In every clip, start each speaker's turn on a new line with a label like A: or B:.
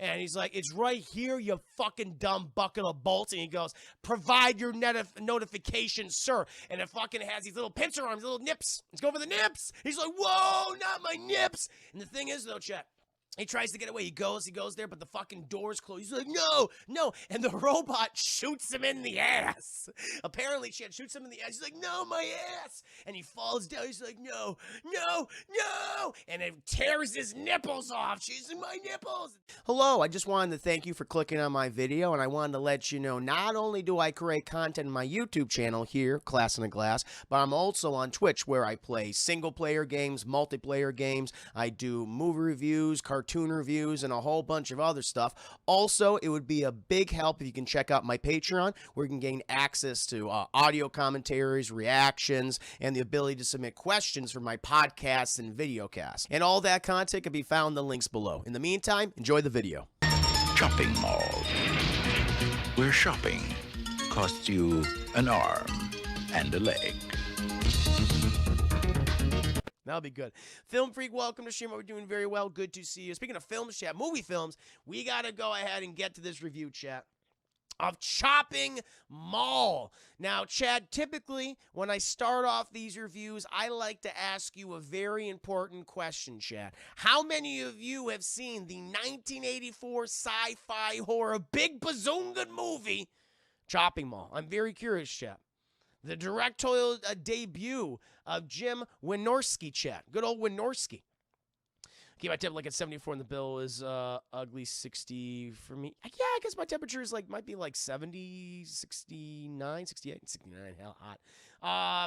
A: And he's like, it's right here, you fucking dumb bucket of bolts. And he goes, provide your notification, sir. And it fucking has these little pincer arms, little nips. Let's go for the nips. He's like, whoa, not my nips. And the thing is, though, chat, he tries to get away. He goes there, but the fucking door's closed. He's like, no, no. And the robot shoots him in the ass. Apparently, Chad shoots him in the ass. He's like, no, my ass. And he falls down. He's like, no, no, no. And it tears his nipples off. She's in my nipples. Hello, I just wanted to thank you for clicking on my video. And I wanted to let you know, not only do I create content in my YouTube channel here, Class in a Glass, but I'm also on Twitch where I play single-player games, multiplayer games. I do movie reviews, cartoon reviews, and a whole bunch of other stuff. Also, it would be a big help if you can check out my Patreon, where you can gain access to audio commentaries, reactions, and the ability to submit questions for my podcasts and videocasts. And all that content can be found in the links below. In the meantime, enjoy the video.
B: Shopping mall, where shopping costs you an arm and a leg.
A: That'll be good. Film Freak, welcome to stream. We're doing very well. Good to see you. Speaking of films, chat, movie films, we got to go ahead and get to this review, chat, of Chopping Mall. Now, Chad, typically when I start off these reviews, I like to ask you a very important question, Chad. How many of you have seen the 1984 sci-fi horror big bazoon-good movie, Chopping Mall? I'm very curious, Chad. The directorial debut of Jim Wynorski, chat. Good old Wynorski. Okay, my temp like at 74 in the bill is ugly 60 for me. Yeah, I guess my temperature is might be like 70, 69, 68, 69. Hell hot.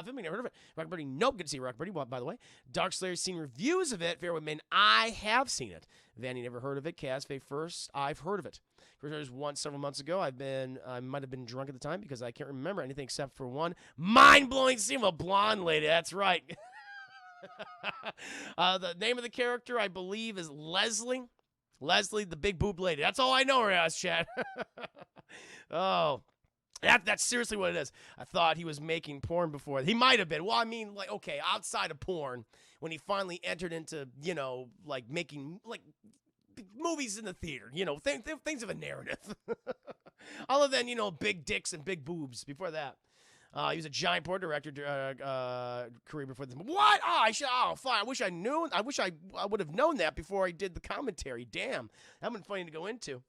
A: If you never heard of it, Rock Birdie, nope. Good to see you, Rock Birdie, by the way. Dark Slayer's seen reviews of it. Fair Women, I have seen it. Vanny never heard of it. Casfe first, I've heard of it. There's once several months ago. I might have been drunk at the time because I can't remember anything except for one mind-blowing scene of a blonde lady. That's right. The name of the character, I believe, is Leslie. Leslie, the big boob lady. That's all I know her as, Chad. Oh, that's seriously what it is. I thought he was making porn before. He might have been. Well, I mean, like, okay, outside of porn, when he finally entered into, making, movies in the theater, things of a narrative. Other than, big dicks and big boobs before that. He was a giant porn director career before this. What? Fine. I wish I knew. I wish I would have known that before I did the commentary. Damn. That would have been funny to go into.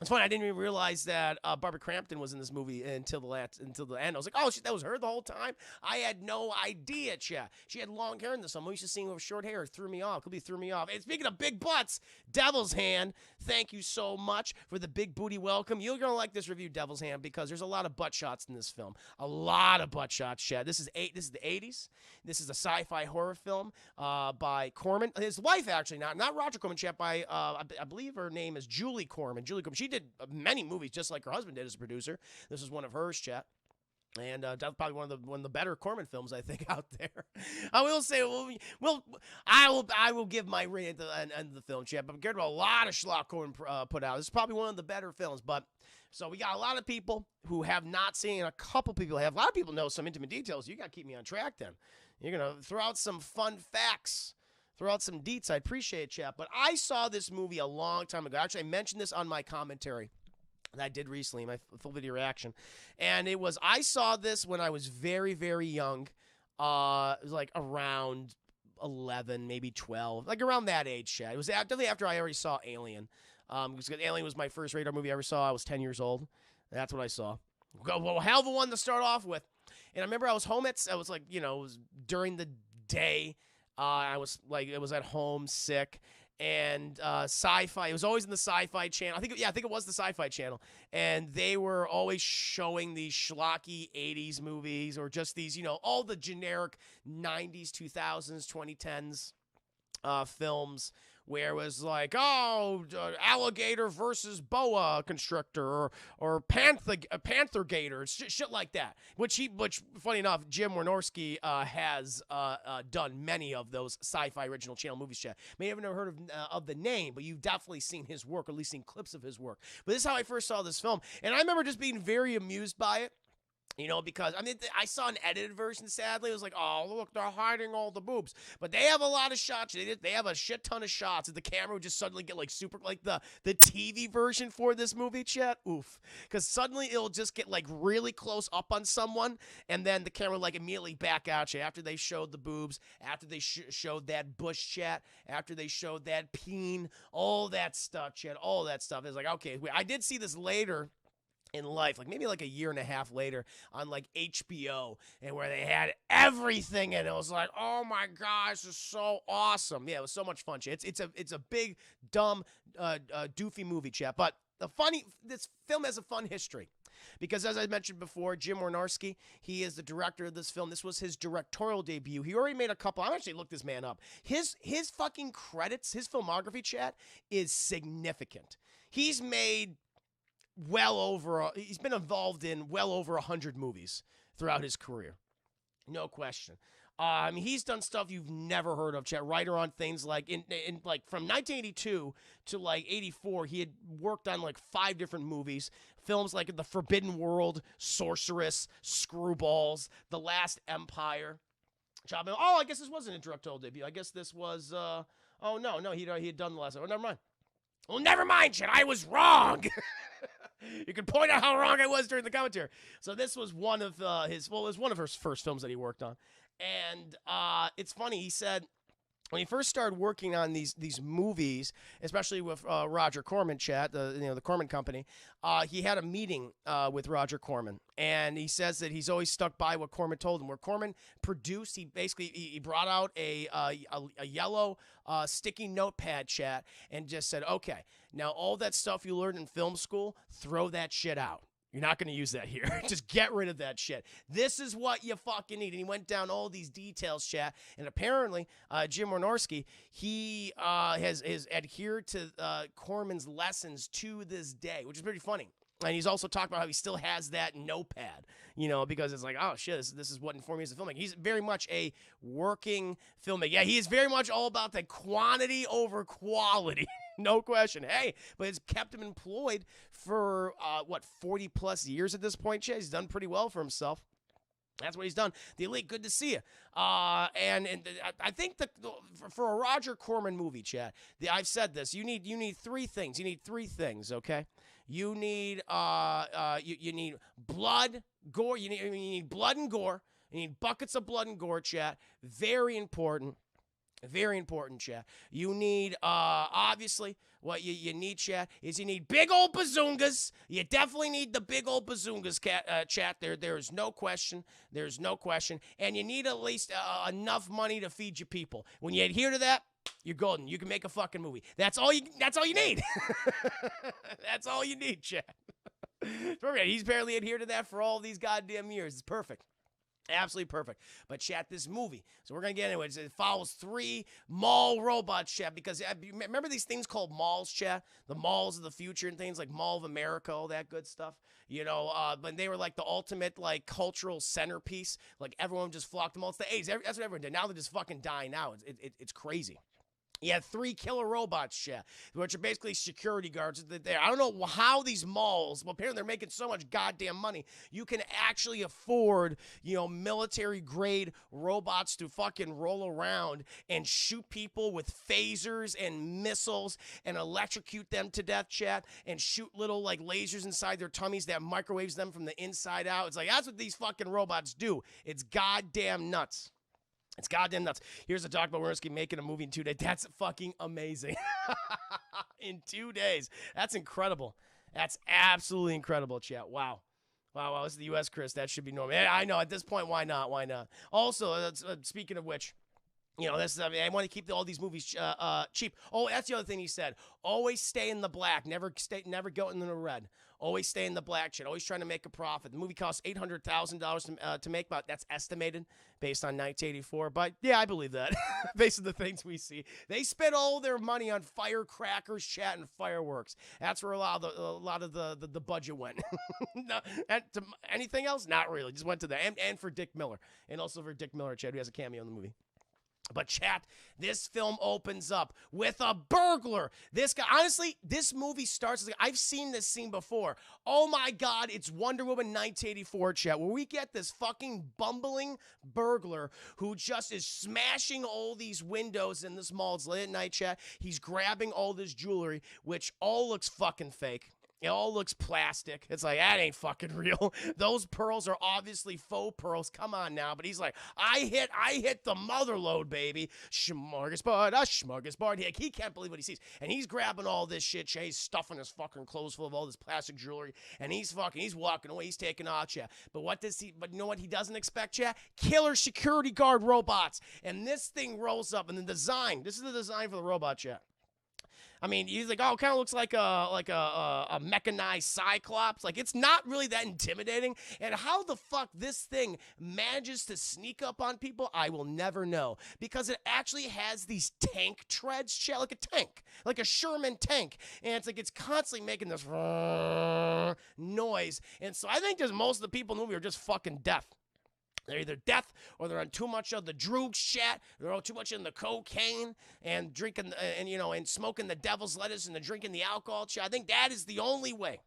A: It's funny, I didn't even realize that Barbara Crampton was in this movie until the end. I was like, oh, that was her the whole time? I had no idea, Chat. She had long hair in this one. We used to see her with short hair. It threw me off. Completely threw me off. And speaking of big butts, Devil's Hand, thank you so much for the big booty welcome. You're going to like this review, Devil's Hand, because there's a lot of butt shots in this film. A lot of butt shots, Chat. This is the 80s. This is a sci-fi horror film by Corman. His wife, actually, not Roger Corman, Chat, by, I believe her name is Julie Corman. Julie Corman. She did many movies just like her husband did as a producer. This is one of hers, Chat. And that's probably one of the better Corman films, I think, out there. I will say, I will give my rating at the end of the film, Chat. But compared to a lot of schlock Corman put out, this is probably one of the better films. But so we got a lot of people who have not seen, a couple people have. A lot of people know some intimate details. You got to keep me on track then. You're going to throw out some fun facts. Throw out some deets. I appreciate it, Chat. But I saw this movie a long time ago. Actually, I mentioned this on my commentary that I did recently, my full video reaction. And I saw this when I was very, very young. It was like around 11, maybe 12. Like around that age, Chat. It was definitely after I already saw Alien. Because Alien was my first radar movie I ever saw. I was 10 years old. That's what I saw. Well, hell of a one to start off with. And I remember I was home it was like, it was during the day. I was at home sick, and sci-fi. It was always in the Sci-Fi Channel. I think it was the Sci-Fi Channel, and they were always showing these schlocky 80s movies or just these, all the generic 90s, 2000s, 2010s films. Where it was like, alligator versus boa constrictor or panther gator, shit like that. Which funny enough, Jim Wynorski has done many of those sci-fi original channel movies. Chat. May have never heard of the name, but you've definitely seen his work, or at least seen clips of his work. But this is how I first saw this film, and I remember just being very amused by it. You know, because, I mean, I saw an edited version, sadly. It was like, oh, look, they're hiding all the boobs. But they have a lot of shots. They have a shit ton of shots. And the camera would just suddenly get, like, super, like, the TV version for this movie, chat. Oof. Because suddenly it'll just get, like, really close up on someone. And then the camera, like, immediately back out you. After they showed the boobs, after they showed that bush, chat, after they showed that peen, all that stuff, chat, all that stuff. It's like, okay, I did see this later in life, like maybe like a year and a half later on like HBO, and where they had everything, and it was like, oh my gosh, this is so awesome. Yeah, it was so much fun. It's a big dumb doofy movie, chat. But this film has a fun history. Because as I mentioned before, Jim Wynorski, he is the director of this film. This was his directorial debut. He already made a couple. I actually looked this man up. His fucking credits, his filmography, chat, is significant. He's made he's been involved in well over 100 movies throughout his career. No question. He's done stuff you've never heard of, chat. Writer on things like in like from 1982 to like 84, he had worked on like 5 different movies. Films like The Forbidden World, Sorceress, Screwballs, The Last Empire. I guess this wasn't a directorial debut. I guess this was he had done the last one. Oh, never mind. Well, never mind, chat. I was wrong. You can point out how wrong I was during the commentary. So this was one of his first films that he worked on. And it's funny, he said when he first started working on these movies, especially with Roger Corman, chat, the Corman Company, he had a meeting with Roger Corman, and he says that he's always stuck by what Corman told him. Where Corman produced, he brought out a yellow sticky notepad, chat, and just said, okay, now all that stuff you learned in film school, throw that shit out. You're not going to use that here. Just get rid of that shit. This is what you fucking need. And he went down all these details, chat. And apparently, Jim Wynorski, he has adhered to Corman's lessons to this day, which is pretty funny. And he's also talked about how he still has that notepad, because it's like, oh, shit, this is what informed me as a filmmaker. He's very much a working filmmaker. Yeah, he is very much all about the quantity over quality. No question. Hey, but it's kept him employed for, 40-plus years at this point, chat. He's done pretty well for himself. That's what he's done. The Elite, good to see you. And I think that for a Roger Corman movie, chat, I've said this. You need 3 things. You need 3 things, okay? You need you need blood, gore. You need blood and gore. You need buckets of blood and gore, chat. Very important. Very important, chat. You need, obviously, what you need, chat, is you need big old bazoongas. You definitely need the big old bazoongas, chat. There is no question. There's no question. And you need at least enough money to feed your people. When you adhere to that, you're golden. You can make a fucking movie. That's all you need. That's all you need, chat. He's barely adhered to that for all these goddamn years. It's perfect. Absolutely perfect. But, chat, this movie, so we're going to get into it. It follows 3 mall robots, chat, because remember these things called malls, chat? The malls of the future and things like Mall of America, all that good stuff. But they were like the ultimate, like, cultural centerpiece. Like, everyone just flocked to malls. That's what everyone did. Now they're just fucking dying out. It's crazy. You had 3 killer robots, chat, which are basically security guards. I don't know how these malls, well, apparently they're making so much goddamn money, you can actually afford, military-grade robots to fucking roll around and shoot people with phasers and missiles and electrocute them to death, chat, and shoot little, like, lasers inside their tummies that microwaves them from the inside out. It's like, that's what these fucking robots do. It's goddamn nuts. It's goddamn nuts. Here's a doc about Wynorski making a movie in 2 days. That's fucking amazing. In 2 days. That's incredible. That's absolutely incredible, chat. Wow. Wow. This is the U.S., Chris. That should be normal. I know. At this point, why not? Why not? Also, speaking of which, I want to keep all these movies cheap. Oh, that's the other thing he said. Always stay in the black. Never go in the red. Always stay in the black, shit. Always trying to make a profit. The movie cost $800,000 to make, but that's estimated based on 1984. But yeah, I believe that based on the things we see. They spent all their money on firecrackers, chat, and fireworks. That's where a lot of the budget went. No, anything else? Not really. Just went to that. And for Dick Miller, and also for Dick Miller, Chad, who has a cameo in the movie. But chat, this film opens up with a burglar. This guy, honestly, this movie starts, I've seen this scene before. Oh my God, it's Wonder Woman 1984, chat, where we get this fucking bumbling burglar who just is smashing all these windows in this mall. It's late at night, chat. He's grabbing all this jewelry, which all looks fucking fake. It all looks plastic. It's like, that ain't fucking real. Those pearls are obviously faux pearls. Come on now. But he's like, I hit the mother lode, baby. Smorgasbord, a smorgasbord. He can't believe what he sees. And he's grabbing all this shit. He's stuffing his fucking clothes full of all this plastic jewelry. And he's walking away. He's taking off, chat. But you know what he doesn't expect, chat? Killer security guard robots. And this thing rolls up. And the design, this is the design for the robot, chat. I mean, he's like, oh, it kind of looks like a mechanized Cyclops. Like, it's not really that intimidating. And how the fuck this thing manages to sneak up on people, I will never know. Because it actually has these tank treads, chat, like a tank. Like a Sherman tank. And it's like, it's constantly making this noise. And so I think most of the people in the movie are just fucking deaf. They're either deaf or they're on too much of the droog chat. They're on too much in the cocaine and drinking and smoking the devil's lettuce and drinking the alcohol chat. I think that is the only way.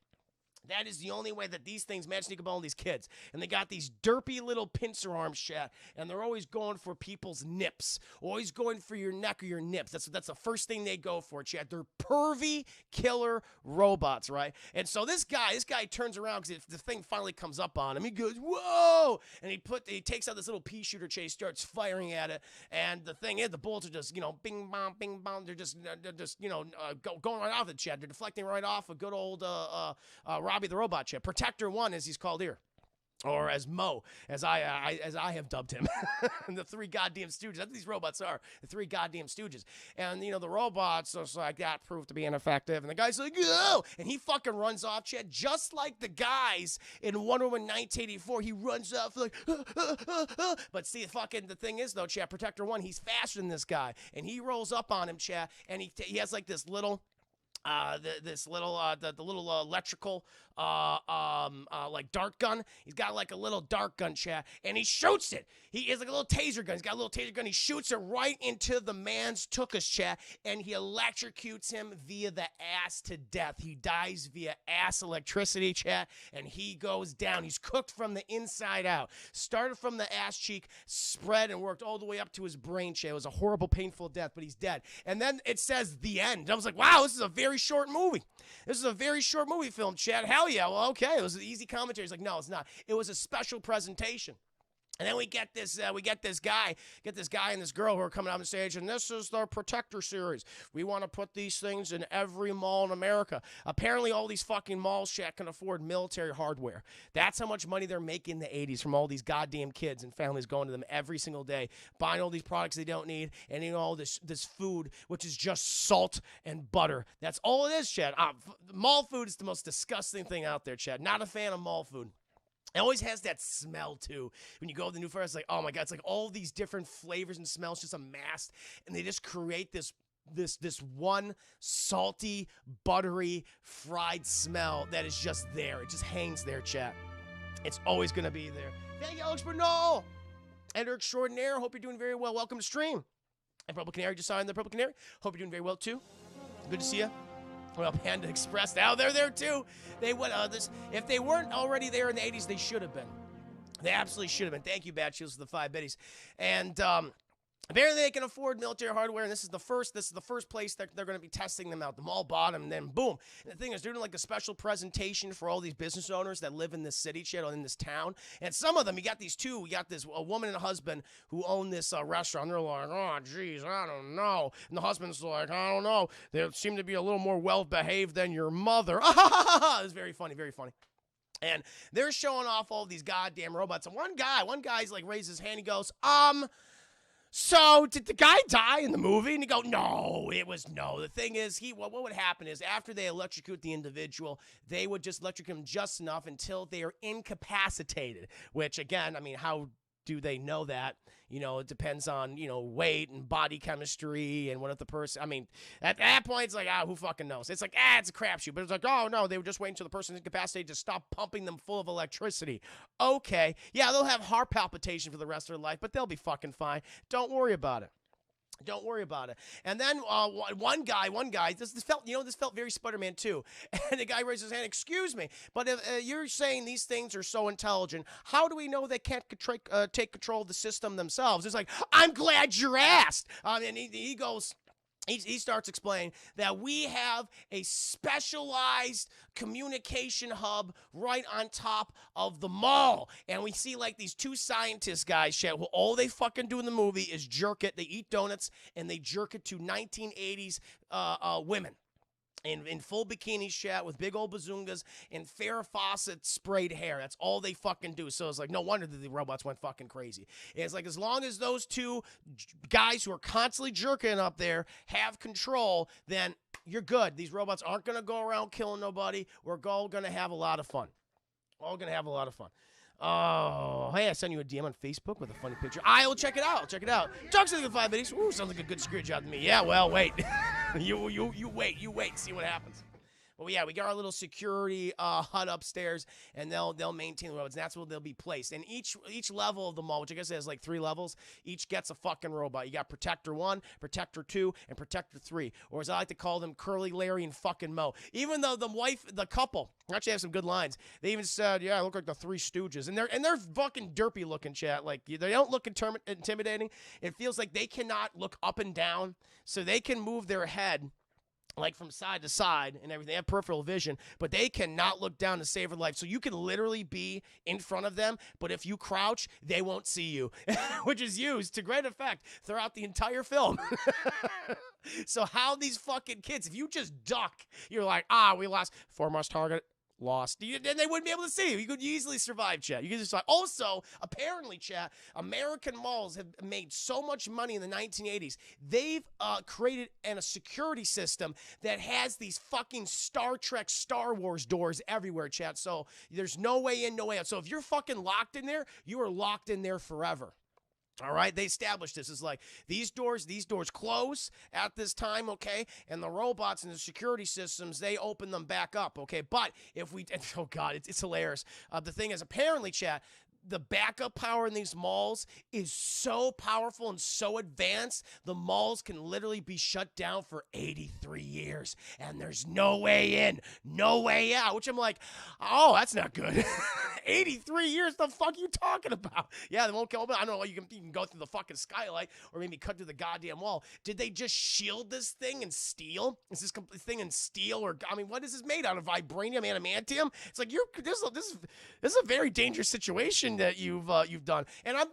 A: That is the only way that these things manage to sneak up on all these kids. And they got these derpy little pincer arms, chat, and they're always going for people's nips. Always going for your neck or your nips. That's the first thing they go for, chat. They're pervy killer robots, right? And so this guy turns around because the thing finally comes up on him. He goes, whoa! And he takes out this little pea shooter, chase, starts firing at it. And the thing is, the bullets are just, bing, bong. They're just going right off the chat. They're deflecting right off a good old Robbie the Robot chat. Protector 1, as he's called here. Or as Mo, as I have dubbed him. The three goddamn stooges. That's what these robots are. The three goddamn stooges. And, the robots are like, that proved to be ineffective. And the guy's like, oh! And he fucking runs off, chat, just like the guys in Wonder Woman 1984. He runs off like, But see, the thing is, though, chat, Protector 1, he's faster than this guy. And he rolls up on him, chat, and he has like this little... the little electrical like dart gun. He's got like a little dart gun, chat, and he shoots it. He is like a little taser gun. He's got a little taser gun. He shoots it right into the man's tuchus, chat, and he electrocutes him via the ass to death. He dies via ass electricity, chat, and he goes down. He's cooked from the inside out. Started from the ass cheek, spread and worked all the way up to his brain, chat. It was a horrible, painful death, but he's dead. And then it says the end. I was like, wow, this is a very short movie. This is a very short movie film, chat. Hell yeah. Well, okay. It was an easy commentary. He's like, no, it's not. It was a special presentation. And then we get this guy and this girl who are coming out on stage, and this is the Protector series. We want to put these things in every mall in America. Apparently, all these fucking malls, chat, can afford military hardware. That's how much money they're making in the 80s from all these goddamn kids and families going to them every single day, buying all these products they don't need, and eating all this food, which is just salt and butter. That's all it is, chat. Mall food is the most disgusting thing out there, chat. Not a fan of mall food. It always has that smell, too. When you go to the new fire, it's like, oh, my God. It's like all these different flavors and smells just amassed. And they just create this one salty, buttery, fried smell that is just there. It just hangs there, chat. It's always going to be there. Thank you, Alex Bernal. Editor extraordinaire. Hope you're doing very well. Welcome to stream. And Purple Canary just signed the Purple Canary. Hope you're doing very well, too. Good to see you. Well, Panda Express, now they're there too. They went if they weren't already there in the 80s, they should have been. They absolutely should have been. Thank you, Bad Shields, for the 5 biddies. And apparently they can afford military hardware, and this is the first place that they're going to be testing them out. The mall bought them, and then boom. And the thing is, they're doing like a special presentation for all these business owners that live in this city, shit, in this town. And some of them, you got these two. We got a woman and a husband who own this restaurant. They're like, oh, geez, I don't know. And the husband's like, I don't know. They seem to be a little more well-behaved than your mother. It was very funny, very funny. And they're showing off all these goddamn robots. And one guy's like raises his hand. He goes, so did the guy die in the movie? And you go, no. The thing is, what would happen is after they electrocute the individual, they would just electrocute him just enough until they are incapacitated. Which, again, I mean, how do they know that? It depends on, weight and body chemistry and what if the person, I mean, at that point, it's like, who fucking knows? It's like, it's a crapshoot. But it's like, oh, no, they would just wait until the person's incapacitated to stop pumping them full of electricity. Okay. Yeah, they'll have heart palpitation for the rest of their life, but they'll be fucking fine. Don't worry about it. Don't worry about it. And then one guy, this felt very Spider-Man too. And the guy raises his hand, excuse me, but if you're saying these things are so intelligent, how do we know they can't take control of the system themselves? It's like, I'm glad you're asked. And he goes... He starts explaining that we have a specialized communication hub right on top of the mall. And we see like these two scientist guys, Chet, who all they fucking do in the movie is jerk it. They eat donuts and they jerk it to 1980s women. In full bikinis, Chat, with big old bazungas and Farrah Fawcett sprayed hair. That's all they fucking do. So it's like, no wonder that the robots went fucking crazy. And it's like, as long as those two guys who are constantly jerking up there have control, then you're good. These robots aren't going to go around killing nobody. We're all going to have a lot of fun. All going to have a lot of fun. Oh, hey, I sent you a DM on Facebook with a funny picture. I will check it out. Check it out. Talk to the 5 minutes. Ooh, sounds like a good screw job to me. Yeah, well, wait. you wait. See what happens. Well, yeah, we got our little security hut upstairs, and they'll maintain the robots. And that's where they'll be placed. And each level of the mall, which I guess has like 3 levels, each gets a fucking robot. You got Protector 1, Protector 2, and Protector 3, or as I like to call them, Curly, Larry, and fucking Mo. Even though the couple actually have some good lines. They even said, "Yeah, I look like the Three Stooges," and they're fucking derpy looking, Chat. Like they don't look intimidating. It feels like they cannot look up and down, so they can move their head like from side to side and everything. They have peripheral vision, but they cannot look down to save their life. So you can literally be in front of them, but if you crouch, they won't see you, which is used to great effect throughout the entire film. So how these fucking kids, if you just duck, you're like, we lost. Foremost target. Lost. Then they wouldn't be able to see you. You could easily survive, Chat. You could just also, apparently, Chat, American malls have made so much money in the 1980s. They've created a security system that has these fucking Star Trek, Star Wars doors everywhere, Chat. So there's no way in, no way out. So if you're fucking locked in there, you are locked in there forever. All right, they established this. It's like these doors close at this time, okay? And the robots and the security systems, they open them back up, okay? But if we, oh God, it's hilarious. The thing is, apparently, Chat, the backup power in these malls is so powerful and so advanced, the malls can literally be shut down for 83 years, and there's no way in, no way out, which I'm like, oh, that's not good. 83 years, the fuck you talking about? Yeah, they won't kill me. I don't know, you can go through the fucking skylight or maybe cut through the goddamn wall. Did they just shield this thing in steel? Is this thing in steel, or, I mean, what is this made out of? Vibranium, adamantium? It's like, this is a very dangerous situation that you've done. And I'm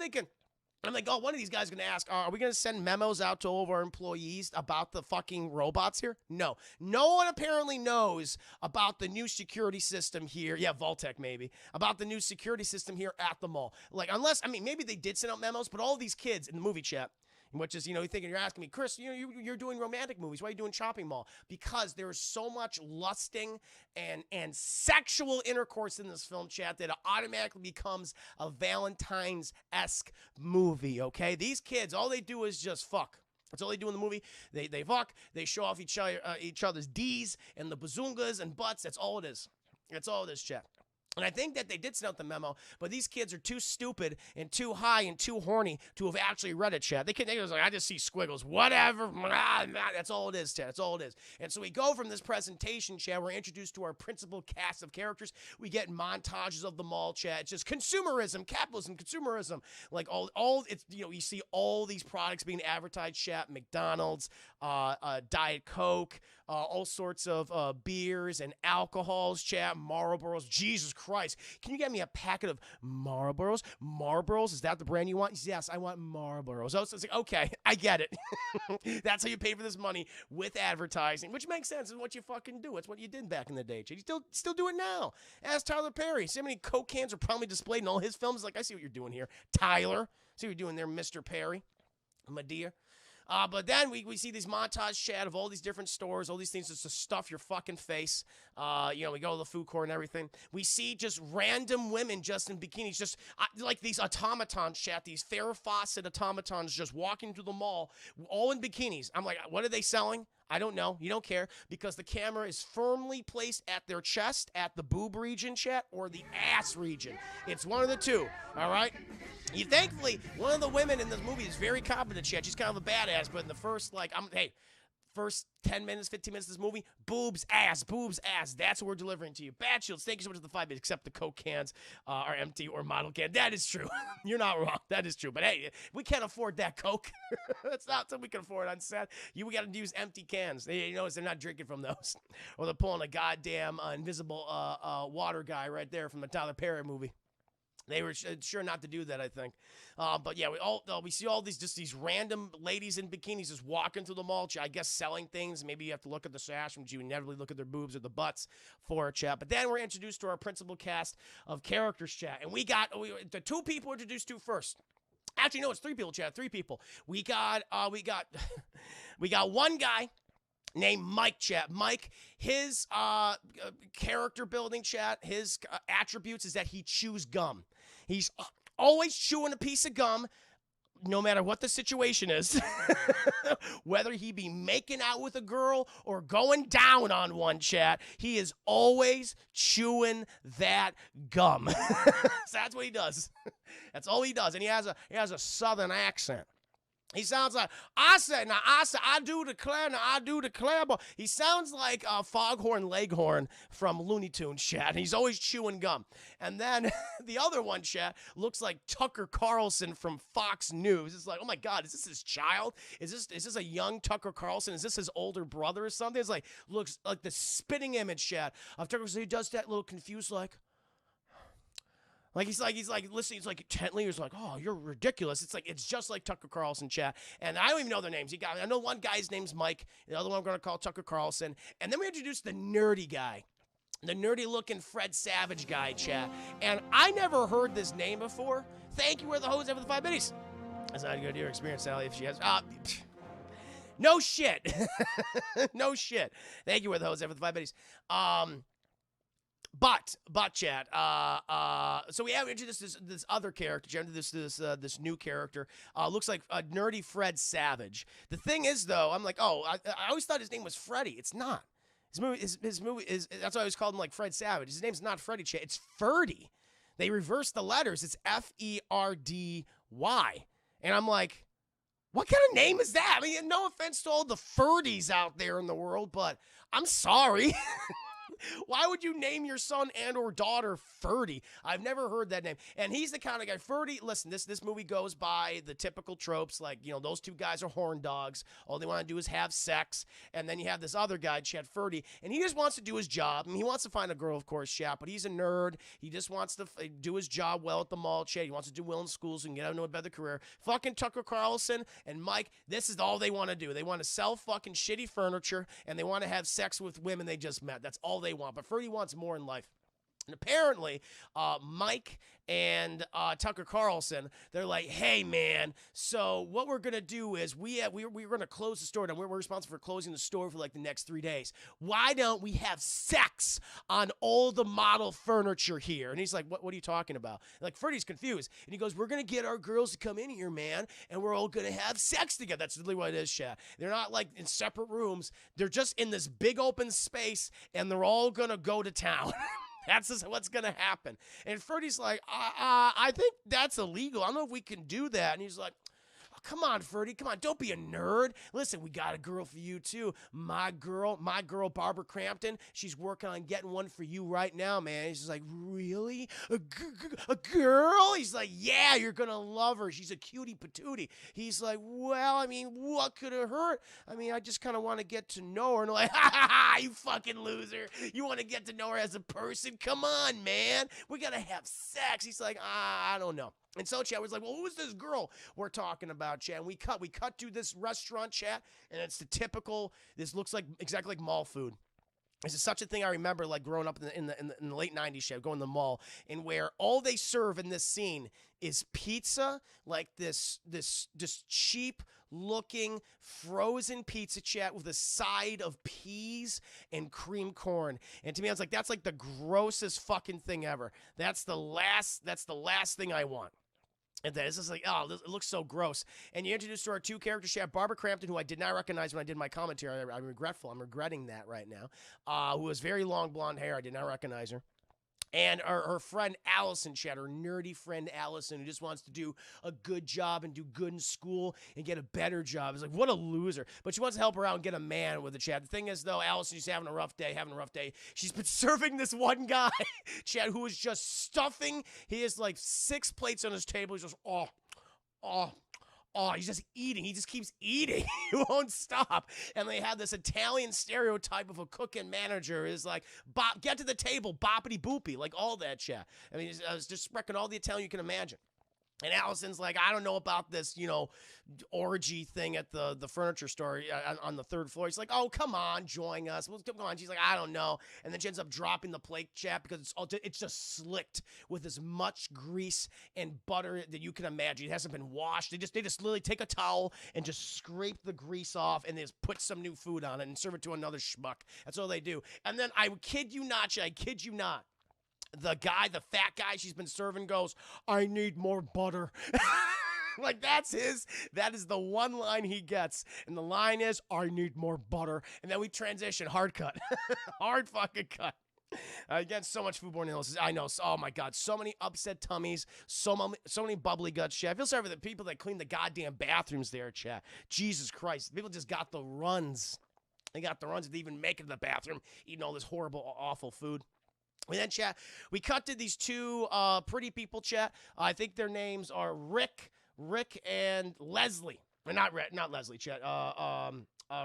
A: like, oh, one of these guys is going to ask, are we going to send memos out to all of our employees about the fucking robots here? No. No one apparently knows about the new security system here. Yeah, Vaultec maybe. About the new security system here at the mall. Like, unless, I mean, maybe they did send out memos, but all these kids in the movie, Chat, which is, you're thinking, you're asking me, Chris, you're doing romantic movies. Why are you doing shopping mall? Because there's so much lusting and sexual intercourse in this film, Chat, that it automatically becomes a Valentine's-esque movie, okay? These kids, all they do is just fuck. That's all they do in the movie. They fuck. They show off each other's D's and the bazungas and butts. That's all it is. That's all it is, Chat. And I think that they did send out the memo, but these kids are too stupid and too high and too horny to have actually read it, Chat. They was like, I just see squiggles. Whatever. That's all it is, Chat. That's all it is. And so we go from this presentation, Chat. We're introduced to our principal cast of characters. We get montages of the mall, Chat. It's just consumerism, capitalism, consumerism. Like all it's, you see all these products being advertised, Chat. McDonald's, Diet Coke, all sorts of beers and alcohols, Chat. Marlboros. Jesus Christ. Can you get me a packet of Marlboros? Marlboros? Is that the brand you want? Yes, I want Marlboros. So it's like, okay, I get it. That's how you pay for this money, with advertising, which makes sense. It's what you fucking do. It's what you did back in the day, Chat. You still do it now. Ask Tyler Perry. See how many Coke cans are probably displayed in all his films? Like, I see what you're doing here. Tyler. See what you're doing there, Mr. Perry. My dear. But then we see these montage, Chat, of all these different stores, all these things just to stuff your fucking face. We go to the food court and everything. We see just random women just in bikinis, just like these automatons, Chat, these Farrah Fawcett automatons just walking through the mall, all in bikinis. I'm like, what are they selling? I don't know. You don't care because the camera is firmly placed at their chest, at the boob region, chat, or the ass region. It's one of the two, all right? Thankfully, one of the women in this movie is very competent, chat. She's kind of a badass, but in the first, first 10 minutes, 15 minutes of this movie, boobs, ass. That's what we're delivering to you. Bad Shields, thank you so much for the 5 minutes, except the Coke cans are empty or model can. That is true. You're not wrong. That is true. But hey, we can't afford that Coke. That's not something we can afford on set. We got to use empty cans. You notice they're not drinking from those. Or they're pulling a goddamn invisible water guy right there from the Tyler Perry movie. They were sure not to do that, I think. But yeah, we see all these random ladies in bikinis just walking through the mall, I guess selling things. Maybe you have to look at the sash, which you inevitably look at their boobs or the butts for a chat. But then we're introduced to our principal cast of characters, chat. And the 2 people introduced to first. Actually, no, it's 3 people, chat. 3 people. We got one guy named Mike, chat. Mike, his character building, chat, his attributes is that he chews gum. He's always chewing a piece of gum, no matter what the situation is. Whether he be making out with a girl or going down on one, chat, he is always chewing that gum. So that's what he does. That's all he does. And he has a southern accent. He sounds like, I do declare, but he sounds like Foghorn Leghorn from Looney Tunes, chat. He's always chewing gum. And then the other one, chat, looks like Tucker Carlson from Fox News. It's like, oh my God, is this his child? Is this a young Tucker Carlson? Is this his older brother or something? It's like, looks like the spitting image, chat, of Tucker Carlson. He does that little confused, he's like listening. He's like intently. He's like, "Oh, you're ridiculous." It's just like Tucker Carlson, chat. And I don't even know their names. I know one guy's name's Mike. The other one I'm gonna call Tucker Carlson. And then we introduced the nerdy guy, the nerdy-looking Fred Savage guy, chat. And I never heard this name before. Thank you, we're the host for the 5 minutes. That's not a good year experience, Sally. If she has, no shit, no shit. Thank you, we're the host for the 5 minutes. But chat, so we have introduced this other character, this new character, looks like a nerdy Fred Savage. The thing is, though, I'm like, I always thought his name was Freddy. It's not. His movie is, that's why I always called him like Fred Savage. His name's not Freddy, chat. It's Ferdy. They reversed the letters. It's Ferdy. And I'm like, what kind of name is that? I mean, no offense to all the Ferdys out there in the world, but I'm sorry. Why would you name your son and or daughter Ferdy? I've never heard that name. And he's the kind of guy, Ferdy, listen, this movie goes by the typical tropes, like, those 2 guys are horn dogs. All they want to do is have sex. And then you have this other guy, Chad Ferdy, and he just wants to do his job. I mean, he wants to find a girl, of course, chat, but he's a nerd. He just wants to do his job well at the mall, chat. He wants to do well in school so he can get out into a better career. Fucking Tucker Carlson and Mike, this is all they want to do. They want to sell fucking shitty furniture, and they want to have sex with women they just met. That's all they want. But Ferdy wants more in life. And apparently, Mike and Tucker Carlson, they're like, hey, man, so what we're going to do is we're going to close the store down. We're responsible for closing the store for like the next 3 days. Why don't we have sex on all the model furniture here? And he's like, what are you talking about? Like, Ferdy's confused. And he goes, we're going to get our girls to come in here, man, and we're all going to have sex together. That's literally what it is, Shat. They're not like in separate rooms. They're just in this big open space, and they're all going to go to town. That's just what's going to happen. And Ferdy's like, I think that's illegal. I don't know if we can do that. And he's like, oh, come on, Ferdy. Come on. Don't be a nerd. Listen, we got a girl for you, too. My girl, Barbara Crampton. She's working on getting one for you right now, man. He's just like, really? A girl? He's like, yeah, you're going to love her. She's a cutie patootie. He's like, well, I mean, what could it hurt? I mean, I just kind of want to get to know her. And like, you fucking loser. You want to get to know her as a person? Come on, man. We got to have sex. He's like, I don't know. And so Chad was like, well, who's this girl we're talking about, Chad? And we cut to this restaurant, Chad, and it's the typical, this looks like exactly like mall food. This is such a thing I remember, like, growing up in the late 90s, Chad, going to the mall, and where all they serve in this scene is pizza, like this cheap looking frozen pizza, chat, with a side of peas and cream corn. And to me, I was like, that's like the grossest fucking thing ever. That's the last thing I want. And then it's just like, oh, it looks so gross. And you introduced to our two characters. You have Barbara Crampton, who I did not recognize when I did my commentary. I'm regretful. I'm regretting that right now. Who has very long blonde hair. I did not recognize her. And her friend Allison, Chad, her nerdy friend Allison, who just wants to do a good job and do good in school and get a better job. It's like, what a loser. But she wants to help her out and get a man with a Chad. The thing is, though, Allison's having a rough day. She's been serving this one guy, Chad, who is just stuffing. He has like 6 plates on his table. He's just, he's just eating. He just keeps eating. He won't stop. And they have this Italian stereotype of a cook and manager is like, get to the table, boppity boopy, like all that shit. I mean, it's just wrecking all the Italian you can imagine. And Allison's like, I don't know about this, orgy thing at the furniture store on the 3rd floor. He's like, oh, come on, join us. Well, come on. She's like, I don't know. And then she ends up dropping the plate, chat, because it's just slicked with as much grease and butter that you can imagine. It hasn't been washed. They just literally take a towel and just scrape the grease off and they just put some new food on it and serve it to another schmuck. That's all they do. And then I kid you not, the fat guy she's been serving goes, I need more butter. Like, that is the one line he gets. And the line is, I need more butter. And then we transition, hard cut. Hard fucking cut. Again, so much foodborne illnesses. I know. Oh, my God. So many upset tummies. So many bubbly guts, chat. I feel sorry for the people that clean the goddamn bathrooms there, chat. Jesus Christ. People just got the runs. They got the runs if they even make it to the bathroom, eating all this horrible, awful food. And then, chat, we cut to these 2 pretty people, chat. I think their names are Rick and Leslie. Not Leslie, chat.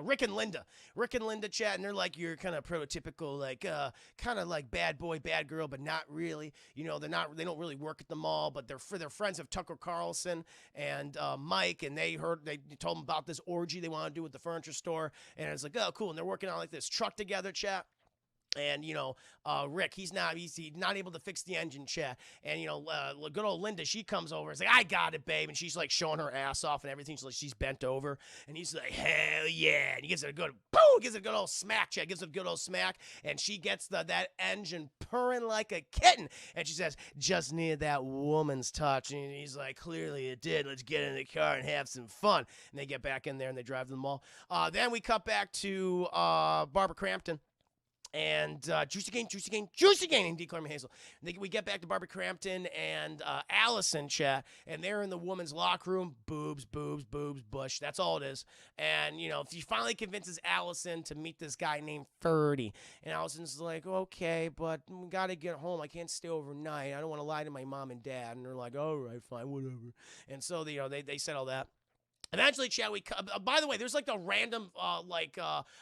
A: Rick and Linda. Rick and Linda, chat, and they're like your kind of prototypical, like, kind of like bad boy, bad girl, but not really. They don't really work at the mall, but they're friends of Tucker Carlson and Mike, and they told them about this orgy they want to do at the furniture store, and it's like, oh, cool, and they're working on like this truck together, chat. And, Rick, he's not able to fix the engine, chat. And, good old Linda, she comes over. It's like, I got it, babe. And she's like showing her ass off and everything. She's bent over. And he's like, hell yeah. And he gives it a good, boom, gives it a good old smack, chat. Gives it a good old smack. And she gets that engine purring like a kitten. And she says, just needed that woman's touch. And he's like, clearly it did. Let's get in the car and have some fun. And they get back in there and they drive to the mall. Then we cut back to Barbara Crampton. And Juicy Gain, and D. Corman Hazel. We get back to Barbara Crampton and Allison, chat, and they're in the woman's locker room. Boobs, bush. That's all it is. And, if he finally convinces Allison to meet this guy named Ferdy. And Allison's like, okay, but we got to get home. I can't stay overnight. I don't want to lie to my mom and dad. And they're like, all right, fine, whatever. And so, they said all that. Eventually, chat, by the way, there's like a random,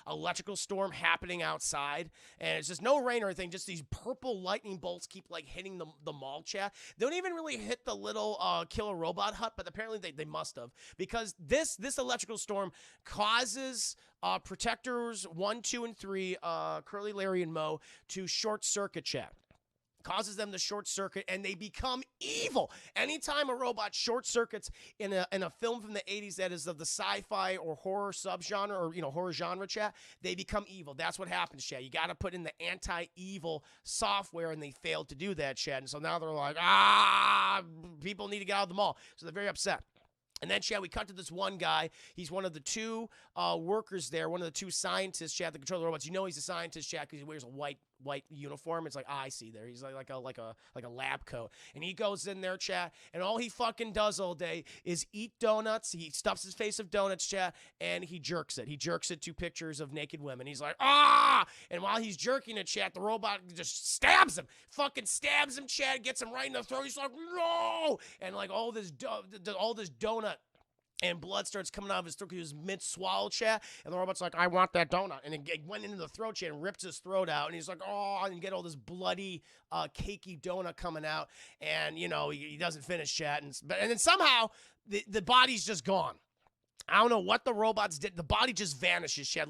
A: electrical storm happening outside, and it's just no rain or anything, just these purple lightning bolts keep, like, hitting the mall, chat. They don't even really hit the little killer robot hut, but apparently they must have, because this electrical storm causes Protectors 1, 2, and 3, Curly, Larry, and Moe, to short circuit, chat. Causes them to short circuit, and they become evil. Anytime a robot short circuits in a film from the 80s that is of the sci-fi or horror subgenre or horror genre, chat, they become evil. That's what happens, chat. You got to put in the anti-evil software, and they failed to do that, chat. And so now they're like, people need to get out of the mall. So they're very upset. And then, chat, we cut to this one guy. He's one of the 2 workers there, one of the 2 scientists, chat, that control the robots. He's a scientist, chat, because he wears a white uniform. It's like, I see there. He's like a lab coat. And he goes in there, chat, and all he fucking does all day is eat donuts. He stuffs his face with donuts, chat, and he jerks it. He jerks it to pictures of naked women. He's like, ah! And while he's jerking it, chat, the robot just stabs him. Fucking stabs him, chat, gets him right in the throat. He's like, no! And like all this donut and blood starts coming out of his throat because he was mid-swallow, chat. And the robot's like, I want that donut. And it went into the throat, chat, and rips his throat out. And he's like, oh, and you get all this bloody, cakey donut coming out. And, he doesn't finish, chat. And then somehow, the body's just gone. I don't know what the robots did. The body just vanishes, Chad.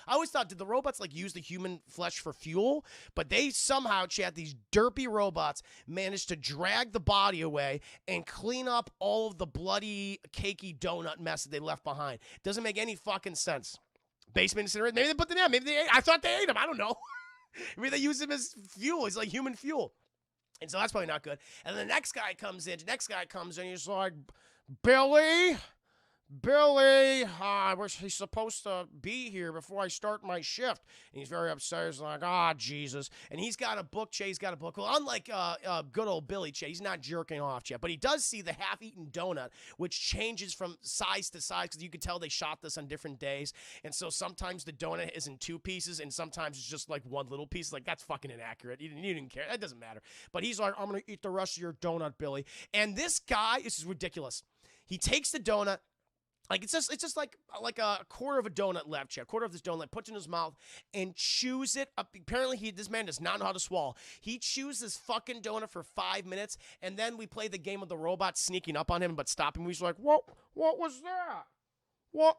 A: I always thought, did the robots use the human flesh for fuel? But they somehow, Chad, these derpy robots managed to drag the body away and clean up all of the bloody, cakey donut mess that they left behind. Doesn't make any fucking sense. Basement incinerator. Maybe they put them in. Maybe they ate. I thought they ate him. I don't know. Maybe they use him as fuel. He's like human fuel. And so that's probably not good. And then the next guy comes in. He's like, Billy, he's supposed to be here before I start my shift. And he's very upset. He's like, Jesus. And he's got a book, Chet. He's got a book. Well, unlike good old Billy, Chet, he's not jerking off, Chet. But he does see the half-eaten donut, which changes from size to size because you can tell they shot this on different days. And so sometimes the donut is in 2 pieces, and sometimes it's just like one little piece. Like, that's fucking inaccurate. You didn't care. That doesn't matter. But he's like, I'm going to eat the rest of your donut, Billy. And this guy, this is ridiculous. He takes the donut. Like, it's just like a quarter of a donut left, Chad. A quarter of this donut, puts it in his mouth and chews it up. Apparently, this man does not know how to swallow. He chews this fucking donut for 5 minutes, and then we play the game of the robot sneaking up on him but stopping him. He's like, what was that? What?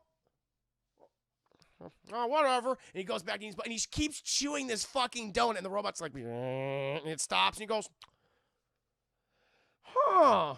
A: Oh, whatever. And he goes back and he keeps chewing this fucking donut, and the robot's like, and it stops, and he goes, huh,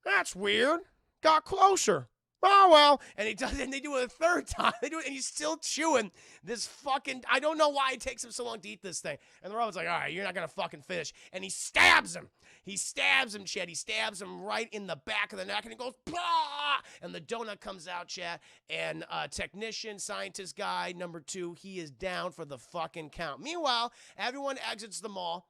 A: that's weird. Got closer. Oh, well. And he does it, and they do it a third time. They do it, and he's still chewing this fucking, I don't know why it takes him so long to eat this thing. And the robot's like, all right, you're not going to fucking finish. And he stabs him. He stabs him, Chad. He stabs him right in the back of the neck, and he goes, bah! And the donut comes out, Chad. And technician, scientist guy, number 2, he is down for the fucking count. Meanwhile, everyone exits the mall.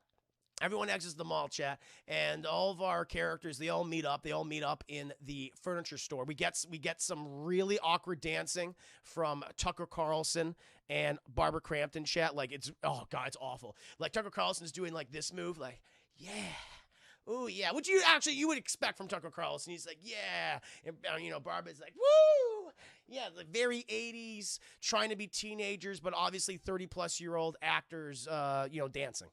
A: Chat, and all of our characters, they all meet up. They all meet up in the furniture store. We get some really awkward dancing from Tucker Carlson and Barbara Crampton, chat. Like, it's, oh, God, it's awful. Like, Tucker Carlson's doing, like, this move, like, yeah. Oh, yeah. Which you would expect from Tucker Carlson. He's like, yeah. And, Barbara's like, woo. Yeah, the very 80s, trying to be teenagers, but obviously 30-plus-year-old actors, dancing.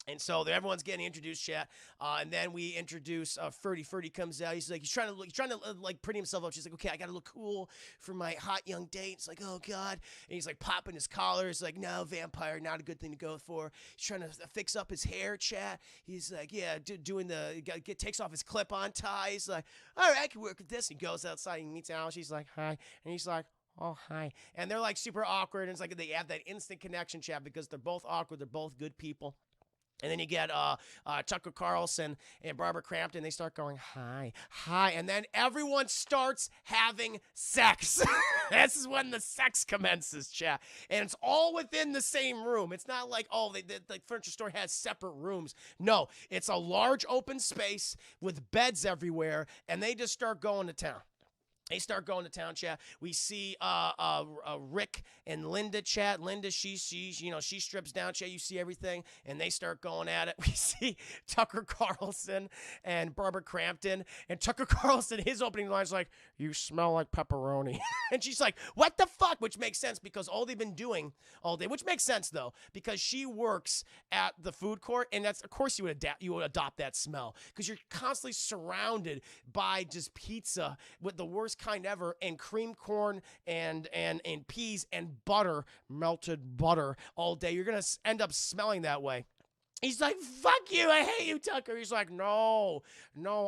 A: And so everyone's getting introduced, chat, and then we introduce Ferdy. Ferdy comes out. He's trying to like pretty himself up. She's like, okay, I gotta look cool for my hot young date. It's like, oh God, and he's like popping his collar. It's like, no, vampire, not a good thing to go for. He's trying to fix up his hair, chat. He's like, yeah, takes off his clip-on tie. He's like, all right, I can work with this. He goes outside. He meets Alice. She's like, hi, and he's like, oh, hi. And they're like super awkward. And it's like they have that instant connection, chat, because they're both awkward. They're both good people. And then you get Tucker Carlson and Barbara Crampton. They start going, hi. And then everyone starts having sex. This is when the sex commences, chat. And it's all within the same room. It's not like, the furniture store has separate rooms. No, it's a large open space with beds everywhere. And they just start going to town. Chat. We see Rick and Linda, chat. Linda, she strips down, chat. You see everything, and they start going at it. We see Tucker Carlson and Barbara Crampton, and Tucker Carlson, his opening line is like, you smell like pepperoni. And she's like, what the fuck? Which makes sense because all they've been doing all day, which makes sense, though, because she works at the food court, and that's, of course, you would adopt that smell because you're constantly surrounded by just pizza with the worst kind ever, and cream corn and peas and butter, melted butter all day. You're gonna end up smelling that way. He's like, fuck you, I hate you, Tucker. He's like, no,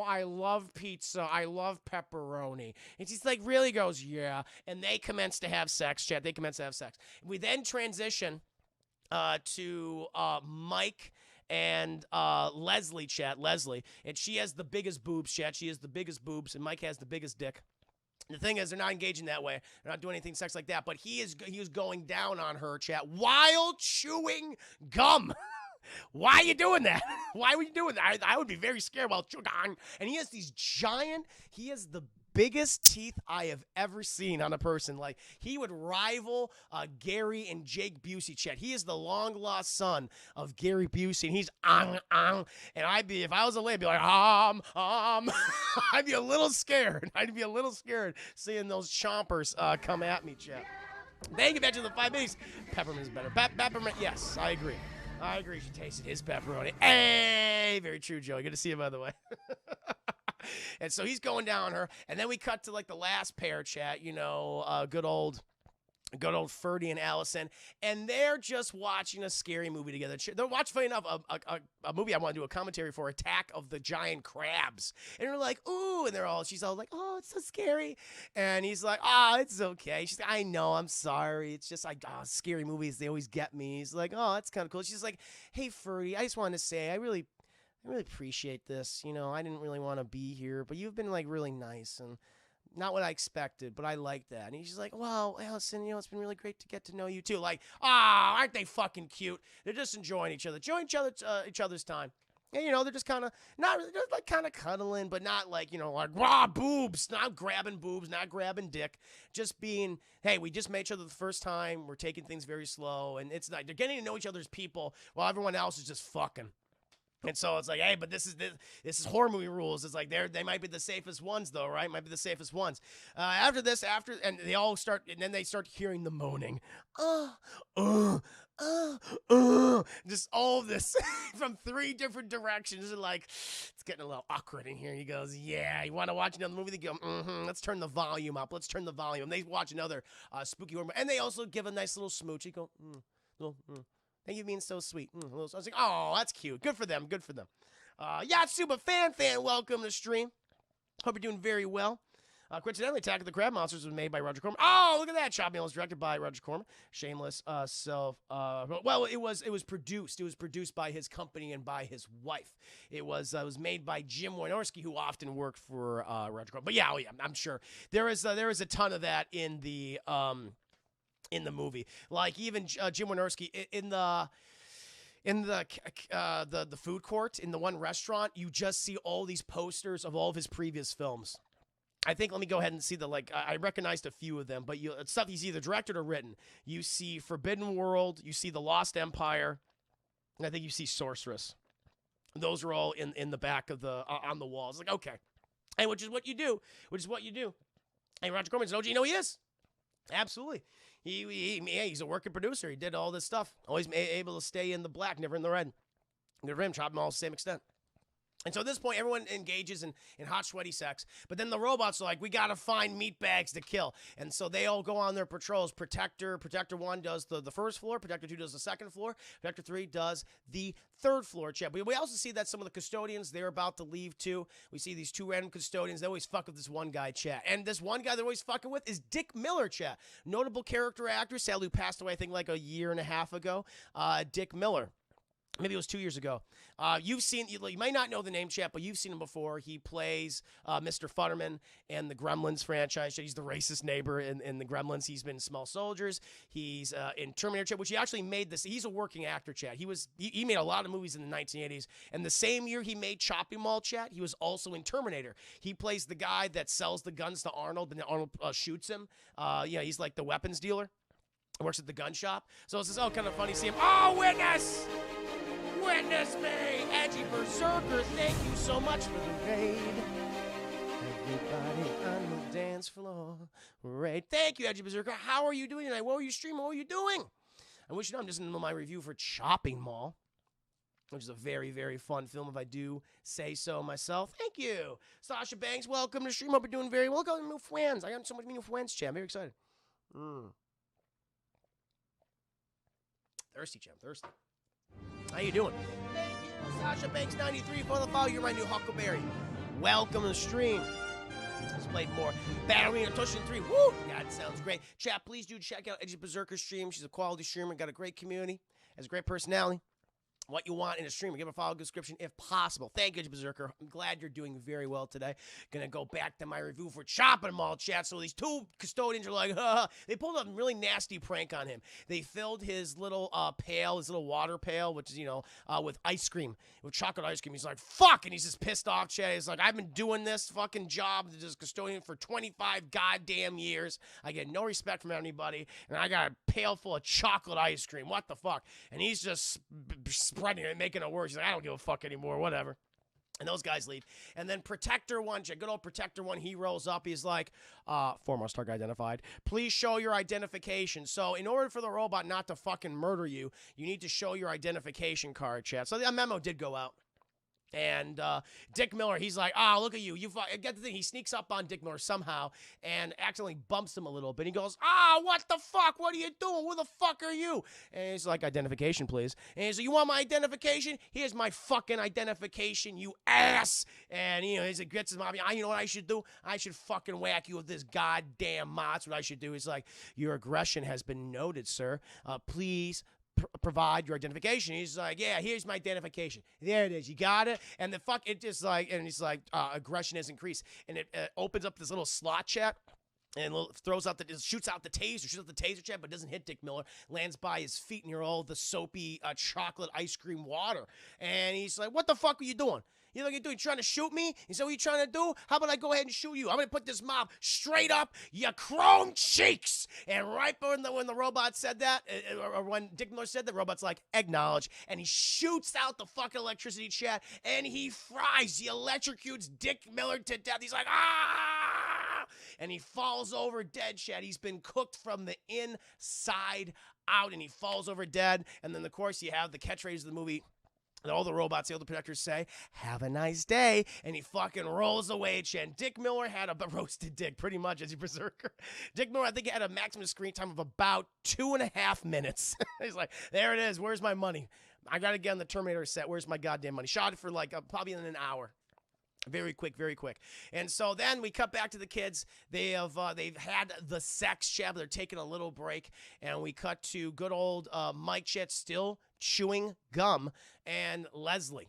A: I love pizza, I love pepperoni. And she's like, really? He goes, yeah. And they commence to have sex, chat. We then transition to Mike and Leslie, chat. Leslie, and she has the biggest boobs, chat. She has the biggest boobs, and Mike has the biggest dick. The thing is, they're not engaging that way. They're not doing anything sex like that. But he is going down on her, chat, while chewing gum. Why are you doing that? Why were you doing that? I would be very scared while chewing. And he has the biggest teeth I have ever seen on a person. Like, he would rival Gary and Jake Busey, chat. He is the long-lost son of Gary Busey, and he's And if I was a lady, I'd be like, I'd be a little scared. Seeing those chompers come at me, chat. Thank you, Benjamin, the 5 minutes. Peppermint's better. Peppermint, yes, I agree. She tasted his pepperoni. Hey, very true, Joey. Good to see you, by the way. And so he's going down on her, and then we cut to like the last pair, chat. Good old Ferdy and Allison, and they're just watching a scary movie together. They're watching, funny enough, a movie I want to do a commentary for, Attack of the Giant Crabs. And they're like, ooh, and she's all like, oh, it's so scary. And he's like, oh, it's okay. She's like, I know, I'm sorry. It's just like, scary movies, they always get me. He's like, oh, that's kind of cool. She's like, hey, Ferdy, I just wanted to say, I really I really appreciate this. You know, I didn't really want to be here, but you've been like really nice and not what I expected, but I like that. And he's like, well, Allison, you know, it's been really great to get to know you too. Like, aren't they fucking cute? They're just enjoying each other, enjoying each other's time. And, you know, they're just kind of, not really, just like kind of cuddling, but not like, you know, like, raw boobs, not grabbing boobs, not grabbing dick. Just being, hey, we just met each other the first time. We're taking things very slow. And it's like, they're getting to know each other's people while everyone else is just fucking. And so it's like, hey, but this is horror movie rules. It's like they might be the safest ones though, right? Might be the safest ones. After and they all start, and then they start hearing the moaning, just all of this from 3 different directions. And like, it's getting a little awkward in here. And he goes, yeah, you want to watch another movie? They go, let's turn the volume up. Let's turn the volume. They watch another spooky horror movie, and they also give a nice little smooch. You go, Thank you for being so sweet. I was like, oh, that's cute. Good for them. Good for them. Yatsuba fan, welcome to the stream. Hope you're doing very well. Coincidentally, Attack of the Crab Monsters was made by Roger Corman. Oh, look at that. Shop Meal was directed by Roger Corman. Shameless self. Well, it was produced. It was produced by his company and by his wife. It was made by Jim Wynorski, who often worked for Roger Corman. But yeah, I'm sure there is a ton of that in the movie. Like even Jim Wynorski in the food court in the one restaurant, you just see all these posters of all of his previous films. I think, let me go ahead and see I recognized a few of them, but it's stuff he's either directed or written. You see Forbidden World, you see The Lost Empire, and I think you see Sorceress. Those are all in the back of on the walls. Like, okay. And which is what you do. And Roger Corman's an OG, you know he is. Absolutely. He's a working producer. He did all this stuff. Always able to stay in the black, never in the red. Good for him. Chop them all to the same extent. And so at this point, everyone engages in hot, sweaty sex. But then the robots are like, we got to find meat bags to kill. And so they all go on their patrols. Protector 1 does the first floor. Protector 2 does the second floor. Protector 3 does the third floor. Chat. We also see that some of the custodians, they're about to leave too. We see these 2 random custodians. They always fuck with this one guy, chat. And this one guy they're always fucking with is Dick Miller, chat. Notable character actor, sadly passed away, I think, like a year and a half ago. Dick Miller. Maybe it was 2 years ago. You might not know the name, chat, but you've seen him before. He plays Mr. Futterman in the Gremlins franchise. He's the racist neighbor in the Gremlins. He's been in Small Soldiers. He's in Terminator, chat, which he actually made this. He's a working actor, chat. He made a lot of movies in the 1980s. And the same year he made Chopping Mall, chat, he was also in Terminator. He plays the guy that sells the guns to Arnold, and then Arnold shoots him. He's like the weapons dealer. Works at the gun shop. So it's just kind of funny to see him. Oh, witness! Witness me! Edgy Berserker, thank you so much for the raid. Everybody on the dance floor. Raid. Thank you, Edgy Berserker. How are you doing tonight? What were you streaming? What were you doing? I wish you know I'm just in my review for Chopping Mall, which is a very, very fun film, if I do say so myself. Thank you. Sasha Banks, welcome to the stream. Hope you're doing very well. Welcome to new friends. I got so many new friends, chat. I'm very excited. Thirsty, champ. Thirsty. How you doing? Thank you, Sasha Banks 93 for the follow. You're my new Huckleberry. Welcome to the stream. Let's play more Battery and Toshin 3. Woo! God, sounds great. Chat, please do check out Edgy Berserker stream. She's a quality streamer, got a great community, has a great personality. What you want in a stream, give a follow description if possible. Thank you, Edgy Berserker. I'm glad you're doing very well today. Gonna go back to my review for Chopping Them All, chat. So these 2 custodians are like, they pulled a really nasty prank on him. They filled his little pail, his little water pail, which is, with ice cream, with chocolate ice cream. He's like, fuck, and he's just pissed off, chat. He's like, I've been doing this fucking job as custodian for 25 goddamn years. I get no respect from anybody, and I got a pail full of chocolate ice cream. What the fuck? And he's just spreading it, making it worse. He's like, I don't give a fuck anymore, whatever. And those guys leave. And then Protector 1, good old Protector 1, he rolls up. He's like, foremost target identified. Please show your identification. So in order for the robot not to fucking murder you, you need to show your identification card, chat. So the memo did go out. And Dick Miller, he's like, look at you. You get the thing. He sneaks up on Dick Miller somehow and accidentally bumps him a little bit. He goes, what the fuck? What are you doing? Who the fuck are you? And he's like, identification, please. And he's like, you want my identification? Here's my fucking identification, you ass. And, he gets his mom. You know what I should do? I should fucking whack you with this goddamn mod. That's what I should do. He's like, your aggression has been noted, sir. Please provide your identification. He's like, yeah, here's my identification. There it is. You got it. And the fuck, it just like, and he's like, aggression has increased. And it opens up this little slot chat. And throws out shoots out the taser chat, but doesn't hit Dick Miller. Lands by his feet near all the soapy chocolate ice cream water. And he's like, what the fuck are you doing? You know what you're doing? You trying to shoot me? He said, what are you trying to do? How about I go ahead and shoot you? I'm going to put this mob straight up your chrome cheeks. And right when the robot said that, or when Dick Miller said that, the robot's like, acknowledge. And he shoots out the fucking electricity chat, and he fries. He electrocutes Dick Miller to death. He's like, ah! And he falls over dead, Chad. He's been cooked from the inside out, and he falls over dead. And then, of course, you have the catchphrase of the movie. And all the robots, the other protectors say, have a nice day. And he fucking rolls away, Chad. Dick Miller had a roasted dick, pretty much, as a berserker. Dick Miller, I think, had a maximum screen time of about 2.5 minutes. He's like, there it is. Where's my money? I got to get on the Terminator set. Where's my goddamn money? Shot it for like probably in an hour. Very quick, very quick. And so then we cut back to the kids. They've had the sex chat. They're taking a little break. And we cut to good old Mike Chet still chewing gum, and Leslie.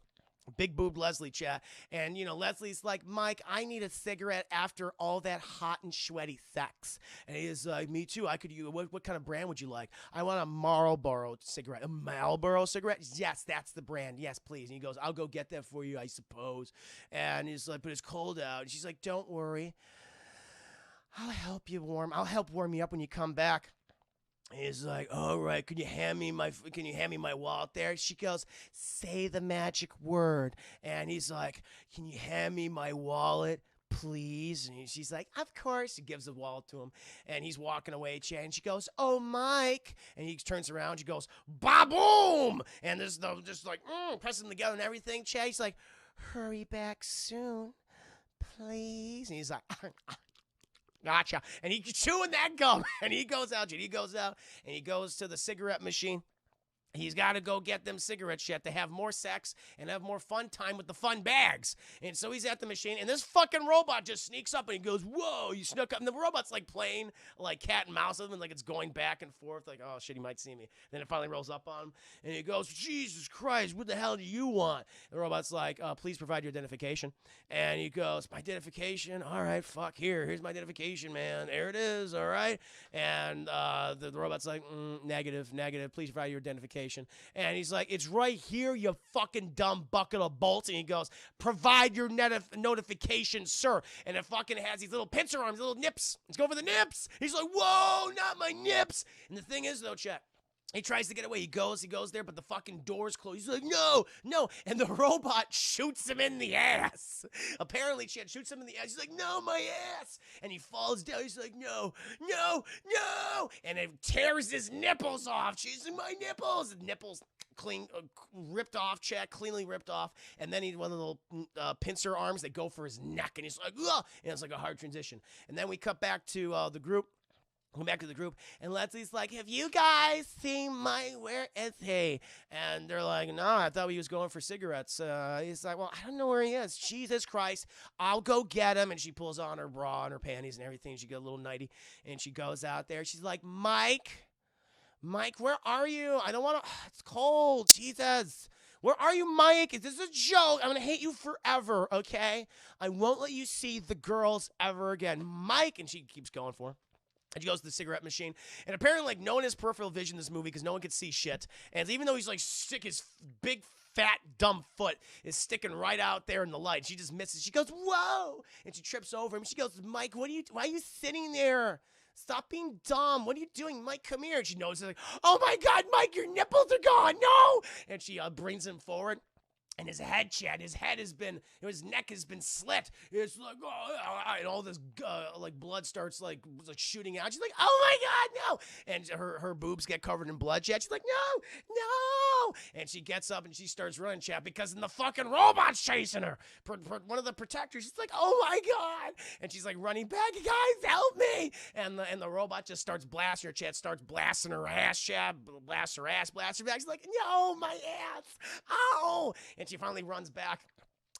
A: Big boob Leslie, chat. And, you know, Leslie's like, Mike, I need a cigarette after all that hot and sweaty sex. And he's like, me too. I could use, what kind of brand would you like? I want a Marlboro cigarette. A Marlboro cigarette? Yes, that's the brand. Yes, please. And he goes, I'll go get that for you, I suppose. And he's like, but it's cold out. And she's like, don't worry. I'll help you warm. I'll help warm you up when you come back. He's like, all right, can you hand me my wallet there? She goes, say the magic word. And he's like, can you hand me my wallet, please? And she's like, of course. He gives the wallet to him. And he's walking away, and she goes, oh, Mike. And he turns around. She goes, ba-boom. And there's just like, pressing together and everything. Chad, he's like, hurry back soon, please. And he's like, gotcha. And he's chewing that gum. And he goes out, and he goes to the cigarette machine. He's got to go get them cigarettes yet to have more sex and have more fun time with the fun bags. And so he's at the machine, and this fucking robot just sneaks up, and he goes, whoa, you snuck up. And the robot's like playing like cat and mouse with him, and like it's going back and forth, like, oh, shit, he might see me. Then it finally rolls up on him, and he goes, Jesus Christ, what the hell do you want? The robot's like, please provide your identification. And he goes, my identification? All right, fuck, here's my identification, man. There it is, all right? And the robot's like, negative, please provide your identification. And he's like, it's right here, you fucking dumb bucket of bolts. And he goes, provide your notification, sir. And it fucking has these little pincer arms, little nips. Let's go for the nips. He's like, whoa, not my nips. And the thing is, though, chat, he tries to get away. He goes there, but the fucking door's closed. He's like, no. And the robot shoots him in the ass. Apparently, Chad shoots him in the ass. He's like, no, my ass. And he falls down. He's like, no. And it tears his nipples off. She's in my nipples. The nipples clean, ripped off, Chad, cleanly ripped off. And then he one of the little pincer arms that go for his neck. And he's like, ugh. And it's like a hard transition. And then we cut back to the group. Go back to the group, and Leslie's like, have you guys seen where is he? And they're like, no, I thought he was going for cigarettes. He's like, well, I don't know where he is. Jesus Christ, I'll go get him. And she pulls on her bra and her panties and everything. She got a little nighty, and she goes out there. She's like, Mike, where are you? I don't want to, it's cold, Jesus. Where are you, Mike? Is this a joke? I'm going to hate you forever, okay? I won't let you see the girls ever again. Mike, and she keeps going for him. And she goes to the cigarette machine. And apparently, like, no one has peripheral vision in this movie because no one can see shit. And even though he's, like, his big, fat, dumb foot is sticking right out there in the light. She just misses. She goes, whoa! And she trips over him. She goes, Mike, why are you sitting there? Stop being dumb. What are you doing? Mike, come here. And she knows, like, oh, my God, Mike, your nipples are gone. No! And she brings him forward. And his head, Chad, his neck has been slit. It's like, oh, and all this, like, blood starts, like shooting out. She's like, oh, my God, no. And her boobs get covered in blood, Chad. She's like, no. And she gets up and she starts running, Chad, because the fucking robot's chasing her. One of the protectors, she's like, oh, my God. And she's like running back, guys, help me. And the robot just starts blasting her, Chad, starts blasting her ass, Chad, blasts her ass, blasts her back. She's like, no, my ass. Ow. And she finally runs back.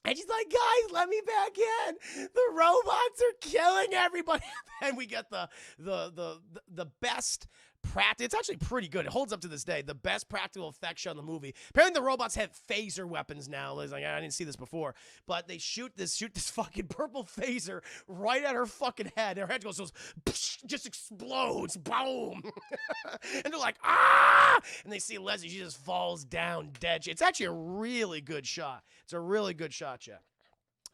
A: And she's like, guys, let me back in. The robots are killing everybody. And we get the best It's actually pretty good. It holds up to this day. The best practical effects shot in the movie. Apparently, the robots have phaser weapons now. It's like, I didn't see this before, but they shoot this fucking purple phaser right at her fucking head. And her head goes, just explodes, boom, and they're like, ah! And they see Leslie. She just falls down dead. It's actually a really good shot. It's a really good shot, Jeff.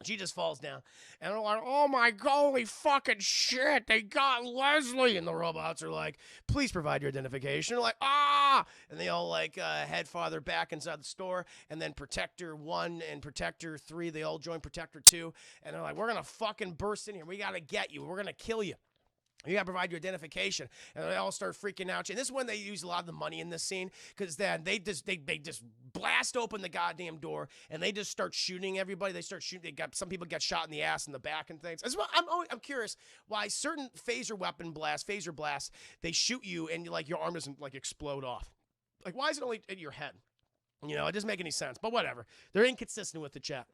A: She just falls down. And they're like, oh my holy fucking shit, they got Leslie. And the robots are like, please provide your identification. They're like, ah! And they all like head farther back inside the store. And then Protector 1 and Protector 3, they all join Protector 2. And they're like, we're going to fucking burst in here. We got to get you. We're going to kill you. You gotta provide your identification, and they all start freaking out. And this is when they use a lot of the money in this scene, because then they just blast open the goddamn door, and they just start shooting everybody. They start shooting. Some people get shot in the ass and the back and things. I'm curious why certain phaser blasts, they shoot you and like your arm doesn't like explode off. Like, why is it only in your head? You know, it doesn't make any sense. But whatever, they're inconsistent with the chat.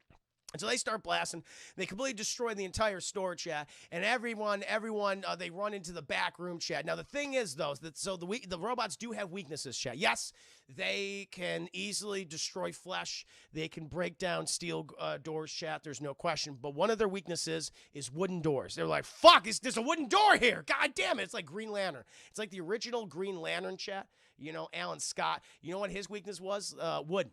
A: And so they start blasting. They completely destroy the entire store, chat. And everyone, they run into the back room, chat. Now, the thing is, though, that the robots do have weaknesses, chat. Yes, they can easily destroy flesh. They can break down steel doors, chat. There's no question. But one of their weaknesses is wooden doors. They're like, fuck, there's a wooden door here. God damn it. It's like Green Lantern. It's like the original Green Lantern, chat. You know, Alan Scott. You know what his weakness was? Wood.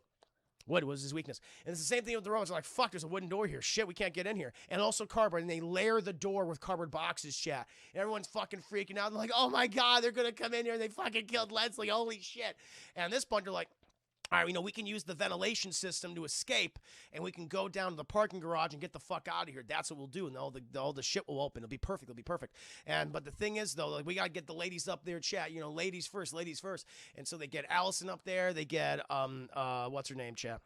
A: Wood was his weakness. And it's the same thing with the robots. They're like, fuck, there's a wooden door here. Shit, we can't get in here. And also cardboard. And they layer the door with cardboard boxes, chat. And everyone's fucking freaking out. They're like, oh my God, they're going to come in here. And they fucking killed Leslie. Holy shit. And at this point, they're like, all right, we can use the ventilation system to escape, and we can go down to the parking garage and get the fuck out of here. That's what we'll do, and all the shit will open. It'll be perfect. It'll be perfect. But the thing is, though, like, we got to get the ladies up there, chat. You know, ladies first. And so they get Allison up there. They get, what's her name, chat?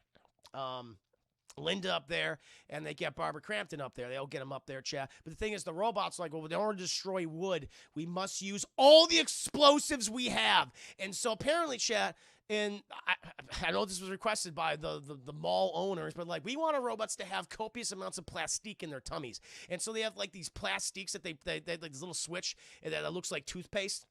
A: Linda up there, and they get Barbara Crampton up there. They all get them up there, chat. But the thing is, the robots like, well, in order to destroy wood, we must use all the explosives we have. And so apparently, chat, and I know this was requested by the mall owners, but like, we want our robots to have copious amounts of plastique in their tummies. And so they have like these plastiques that they like this little switch that looks like toothpaste.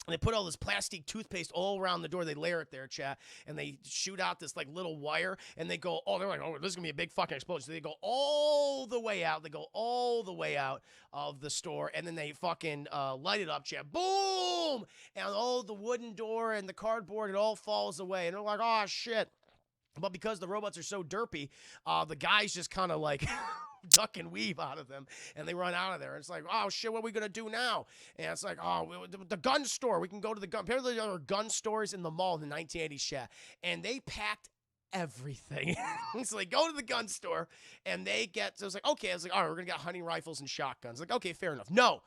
A: And they put all this plastic toothpaste all around the door. They layer it there, chat. And they shoot out this, like, little wire. And they go, they're like, this is going to be a big fucking explosion. So they go all the way out. They go all the way out of the store. And then they fucking light it up, chat. Boom! And all the wooden door and the cardboard, it all falls away. And they're like, oh, shit. But because the robots are so derpy, the guys just kind of, like... duck and weave out of them, and they run out of there. It's like, oh shit, what are we gonna do now? And it's like, oh, the gun store. We can go to the gun. Apparently, there are gun stores in the mall in the 1980s, chat, and they packed everything. So they go to the gun store, and they get. So it's like, okay, I was like, all right, we're gonna get hunting rifles and shotguns. Like, okay, fair enough. No.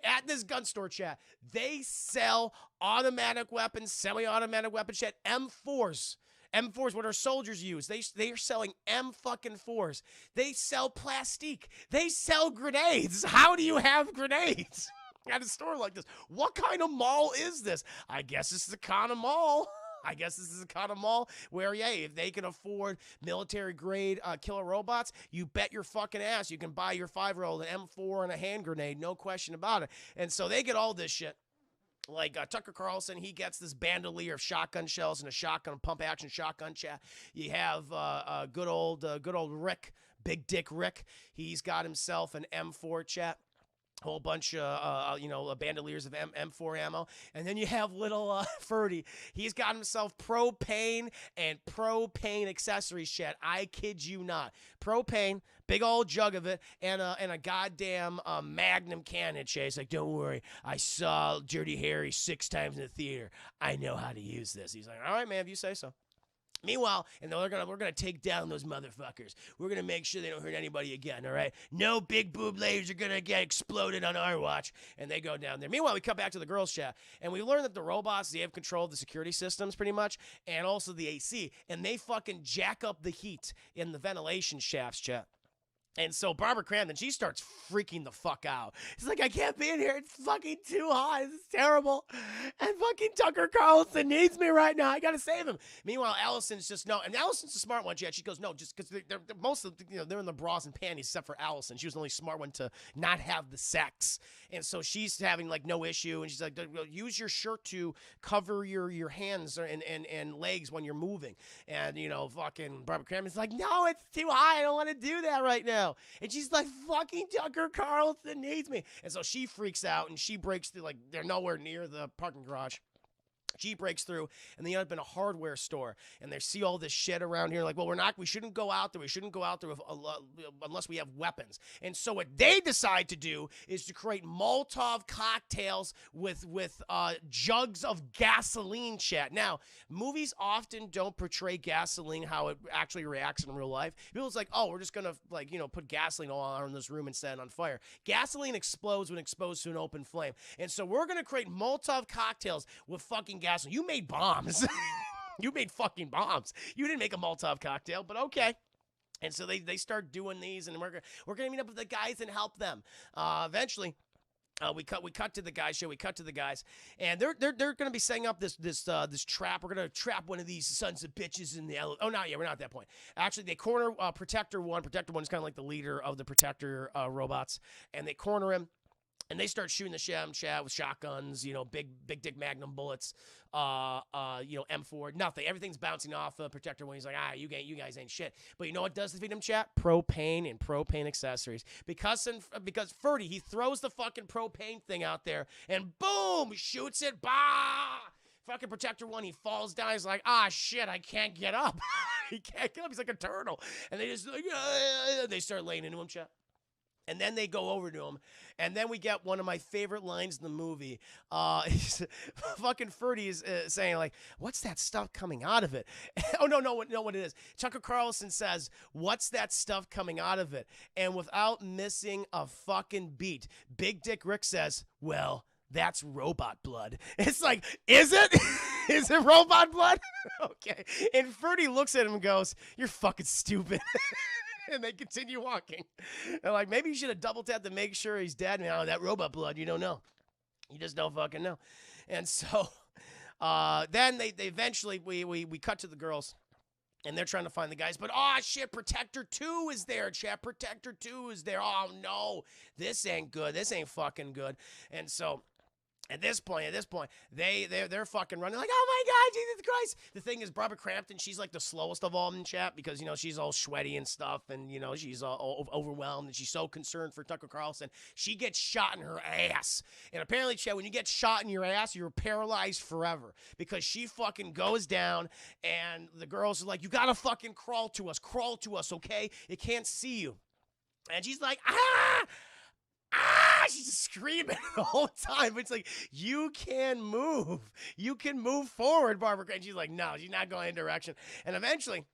A: At this gun store, chat, they sell automatic weapons, semi-automatic weapons, chat, M4s. M4s, what our soldiers use. They are selling M4s. They sell plastique. They sell grenades. How do you have grenades at a store like this? What kind of mall is this? I guess this is the kind of mall. Where, yeah, if they can afford military-grade killer robots, you bet your fucking ass you can buy your 5-year-old an M4 and a hand grenade, no question about it. And so they get all this shit. Like Tucker Carlson, he gets this bandolier of shotgun shells and a shotgun, pump-action shotgun, chat. You have good old Rick, Big Dick Rick. He's got himself an M4, chat. Whole bunch of, bandoliers of M4 ammo. And then you have little Ferdy. He's got himself propane and propane accessories, chat. I kid you not. Propane, big old jug of it, and a goddamn Magnum cannon, chat. He's like, don't worry. I saw Dirty Harry 6 times in the theater. I know how to use this. He's like, all right, man, if you say so. Meanwhile, and we're gonna take down those motherfuckers. We're gonna make sure they don't hurt anybody again. All right? No big boob ladies are gonna get exploded on our watch. And they go down there. Meanwhile, we come back to the girls' chat, and we learn that the robots, they have control of the security systems pretty much, and also the AC, and they fucking jack up the heat in the ventilation shafts, chat. And so Barbara Crampton, she starts freaking the fuck out. She's like, I can't be in here. It's fucking too hot. This is terrible. And fucking Tucker Carlson needs me right now. I got to save him. Meanwhile, Allison's just, no. And Allison's the smart one, Chad. She goes, no, just because they're most of, they're in the bras and panties except for Allison. She was the only smart one to not have the sex. And so she's having like no issue. And she's like, use your shirt to cover your hands and legs when you're moving. And, fucking Barbara Crampton's like, no, it's too hot. I don't want to do that right now. And she's like, fucking Tucker Carlson needs me. And so she freaks out and she breaks through, like, they're nowhere near the parking garage. She breaks through, and they end up in a hardware store, and they see all this shit around here. Like, well, we shouldn't go out there. We shouldn't go out there unless we have weapons. And so what they decide to do is to create Molotov cocktails with jugs of gasoline, chat. Now, movies often don't portray gasoline how it actually reacts in real life. People's like, oh, we're just going to, put gasoline all around this room and set it on fire. Gasoline explodes when exposed to an open flame. And so we're going to create Molotov cocktails with fucking gasoline. You made bombs. You made fucking bombs. You didn't make a Molotov cocktail, but okay. And so they start doing these, and we're gonna meet up with the guys and help them. Eventually, we cut to the guys show. We cut to the guys, and they're gonna be setting up this trap. We're gonna trap one of these sons of bitches in the elevator. Oh, not yet. We're not at that point. Actually, they corner Protector One. Protector One is kind of like the leader of the Protector robots, and they corner him. And they start shooting the shit with shotguns, big dick magnum bullets, M4, nothing. Everything's bouncing off Protector One. He's like, you guys ain't shit. But you know what does defeat him, chat? Propane and propane accessories. Because Ferdy, he throws the fucking propane thing out there, and boom, shoots it, bah! Fucking Protector One, he falls down. He's like, shit, I can't get up. He can't get up. He's like a turtle. And they just, they start laying into him, chat. And then they go over to him, and then we get one of my favorite lines in the movie. Fucking Ferdy is saying, like, what's that stuff coming out of it? Oh, no, what it is. Tucker Carlson says, what's that stuff coming out of it? And without missing a fucking beat, Big Dick Rick says, well, that's robot blood. It's like, is it? Is it robot blood? Okay. And Ferdy looks at him and goes, you're fucking stupid. And they continue walking. They're like, maybe you should have double tapped to make sure he's dead. Now that robot blood, you don't know. You just don't fucking know. And so then they eventually, we cut to the girls. And they're trying to find the guys. But, shit, Protector 2 is there, chat. Protector 2 is there. Oh, no. This ain't good. This ain't fucking good. And so At this point, they're fucking running like, oh my God, Jesus Christ. The thing is, Barbara Crampton, she's like the slowest of all in chat because, she's all sweaty and stuff and, she's all overwhelmed and she's so concerned for Tucker Carlson. She gets shot in her ass. And apparently, chat, when you get shot in your ass, you're paralyzed forever because she fucking goes down and the girls are like, you gotta fucking crawl to us, okay? It can't see you. And she's like, she's just screaming the whole time. It's like, you can move. You can move forward, Barbara. And she's like, no, she's not going in direction. And eventually,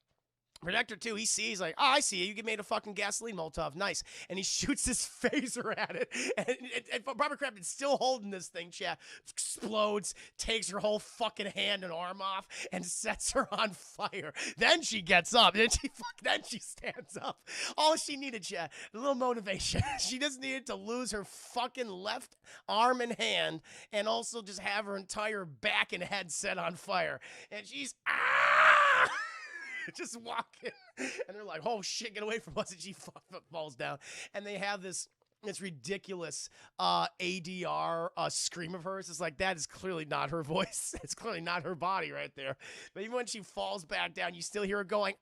A: Protector 2, he sees, like, I see you. You made a fucking gasoline Molotov. Nice. And he shoots his phaser at it. And Barbara Crampton's still holding this thing, chat. Explodes, takes her whole fucking hand and arm off, and sets her on fire. Then she gets up. Then she stands up. All she needed, chat, a little motivation. She just needed to lose her fucking left arm and hand, and also just have her entire back and head set on fire. And she's, just walking, and they're like, oh shit, get away from us, and she falls down. And they have this ridiculous ADR scream of hers. It's like, that is clearly not her voice. It's clearly not her body right there. But even when she falls back down, you still hear her going,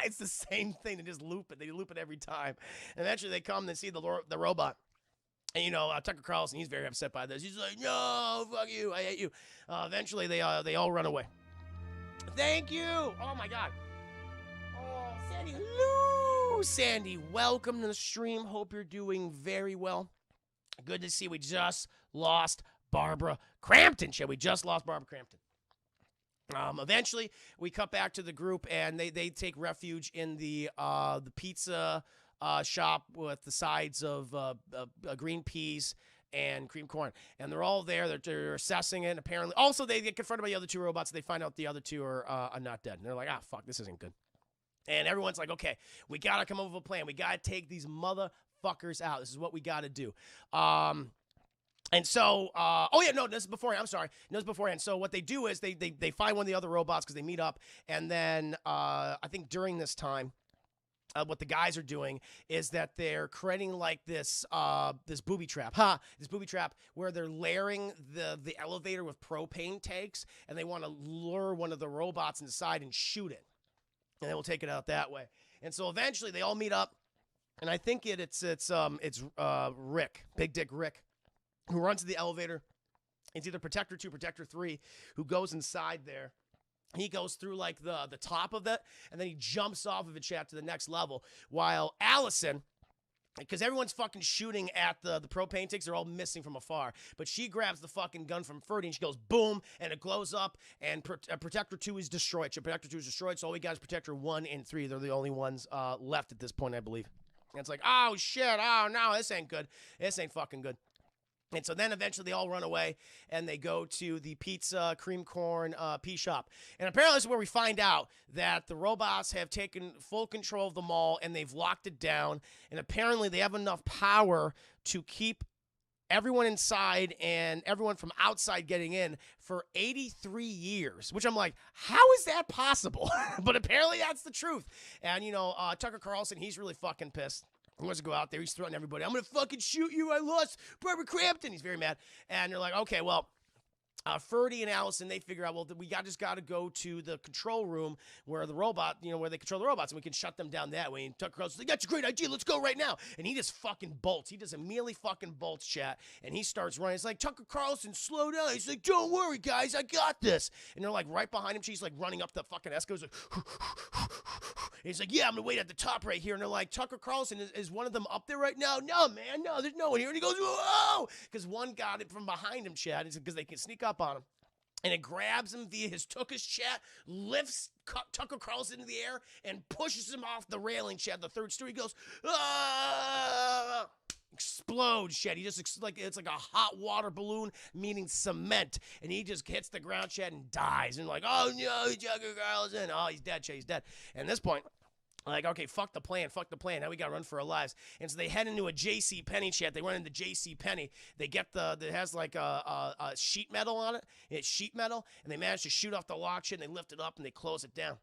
A: it's the same thing. They just loop it. They loop it every time. And eventually they come and see the robot. And, Tucker Carlson, he's very upset by this. He's like, no, fuck you, I hate you. Eventually they all run away. Thank you. Oh, my God. Oh, Sandy. Hello, Sandy. Welcome to the stream. Hope you're doing very well. Good to see we just lost Barbara Crampton. We just lost Barbara Crampton. Eventually, we cut back to the group, and they take refuge in the pizza shop with the sides of green peas and cream corn, and they're all there. They're assessing it. And apparently, also they get confronted by the other two robots. And they find out the other two are not dead. And they're like, fuck, this isn't good. And everyone's like, okay, we got to come up with a plan. We got to take these motherfuckers out. This is what we got to do. And so, oh yeah, no, this is beforehand. I'm sorry. No, this is beforehand. So what they do is they find one of the other robots because they meet up. And then I think during this time, what the guys are doing is that they're creating like this this booby trap. This booby trap where they're layering the elevator with propane tanks, and they want to lure one of the robots inside and shoot it. And they will take it out that way. And so eventually they all meet up, and I think it's Rick, Big Dick Rick, who runs to the elevator. It's either Protector 2, Protector 3, who goes inside there. He goes through like the top of it, and then he jumps off of it, chat, to the next level. While Allison, because everyone's fucking shooting at the propane tanks, they're all missing from afar. But she grabs the fucking gun from Ferdy, and she goes boom, and it glows up, and Protector 2 is destroyed. So Protector 2 is destroyed, so all we got is Protector 1 and 3. They're the only ones left at this point, I believe. And it's like, oh shit, oh no, this ain't good. This ain't fucking good. And so then eventually they all run away, and they go to the pizza, cream corn, pea shop. And apparently this is where we find out that the robots have taken full control of the mall, and they've locked it down. And apparently they have enough power to keep everyone inside and everyone from outside getting in for 83 years, which I'm like, how is that possible? But apparently that's the truth. And, you know, Tucker Carlson, he's really fucking pissed. He wants to go out there. He's threatening everybody. I'm going to fucking shoot you. I lost Barbara Crampton. He's very mad. And they're like, okay, well, Ferdy and Allison, they figure out, well, we just got to go to the control room where the robot, you know, where they control the robots, and we can shut them down that way. And Tucker Carlson's like, that's a great idea. Let's go right now. And he just fucking bolts. He just immediately fucking bolts, chat. And he starts running. It's like, Tucker Carlson, slow down. He's like, don't worry, guys. I got this. And they're like right behind him. She's like running up the fucking escalators. Like, he's like, yeah, I'm going to wait at the top right here. And they're like, Tucker Carlson, is one of them up there right now? No, man. No, there's no one here. And he goes, whoa. Because one got it from behind him, chat. Because they can sneak up on him. And it grabs him via his Tucker's chat, lifts Tucker Carlson into the air, and pushes him off the railing, chat. The third story. He goes, ah! Explodes, chat. He just, it's like a hot water balloon, meaning cement. And he just hits the ground, chat, and dies. And like, oh no, Tucker Carlson. Oh, he's dead, chat. He's dead. And at this point, like, okay, fuck the plan. Now we got to run for our lives. And so they head into a J.C. Penney, chat. They run into J.C. Penney. They get that has like a sheet metal on it. It's sheet metal. And they manage to shoot off the lock shit, and they lift it up, and they close it down.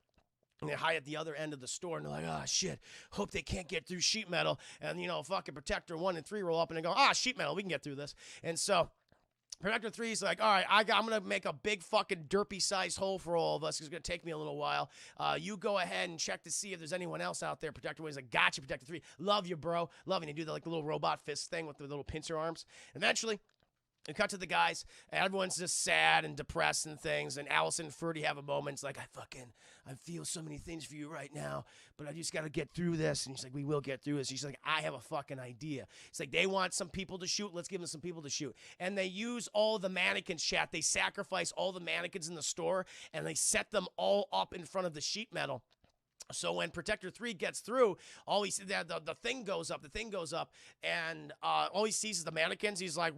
A: And they hide at the other end of the store, and they're like, oh, shit, hope they can't get through sheet metal. And, you know, fucking Protector 1 and 3 roll up, and they go, sheet metal, we can get through this. And so Protector 3 is like, all right, I'm going to make a big fucking derpy-sized hole for all of us. It's going to take me a little while. You go ahead and check to see if there's anyone else out there. Protector 1 is like, gotcha, Protector 3. Love you, bro. Love you. And they do the little robot fist thing with the little pincer arms. Eventually, we cut to the guys, and everyone's just sad and depressed and things, and Allison and Ferdy have a moment. It's like, I feel so many things for you right now, but I just got to get through this. And he's like, we will get through this. She's like, I have a fucking idea. It's like, they want some people to shoot. Let's give them some people to shoot. And they use all the mannequins, chat. They sacrifice all the mannequins in the store, and they set them all up in front of the sheet metal. So when Protector 3 gets through, all he sees, the thing goes up, and all he sees is the mannequins. He's like,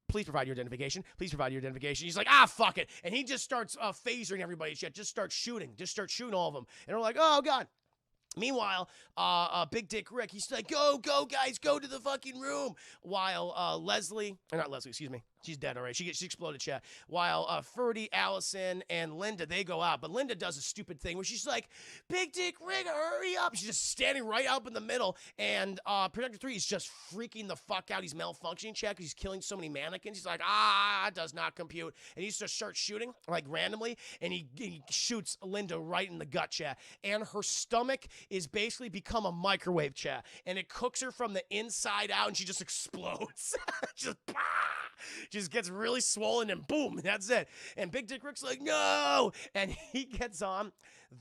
A: please provide your identification. Please provide your identification. He's like, fuck it. And he just starts phasering everybody. Just starts shooting all of them. And we're like, oh, God. Meanwhile, Big Dick Rick, he's like, go, guys, go to the fucking room. While not Leslie, excuse me. She's dead already. She exploded, chat. While Ferdy, Allison, and Linda, they go out. But Linda does a stupid thing where she's like, Big Dick Rick, hurry up. She's just standing right up in the middle. And Protector 3 is just freaking the fuck out. He's malfunctioning, chat, because he's killing so many mannequins. He's like, does not compute. And he just starts shooting, like, randomly. And he shoots Linda right in the gut, chat. And her stomach is basically become a microwave, chat. And it cooks her from the inside out, and she just explodes. Just gets really swollen, and boom, that's it. And Big Dick Rick's like, no! And he gets on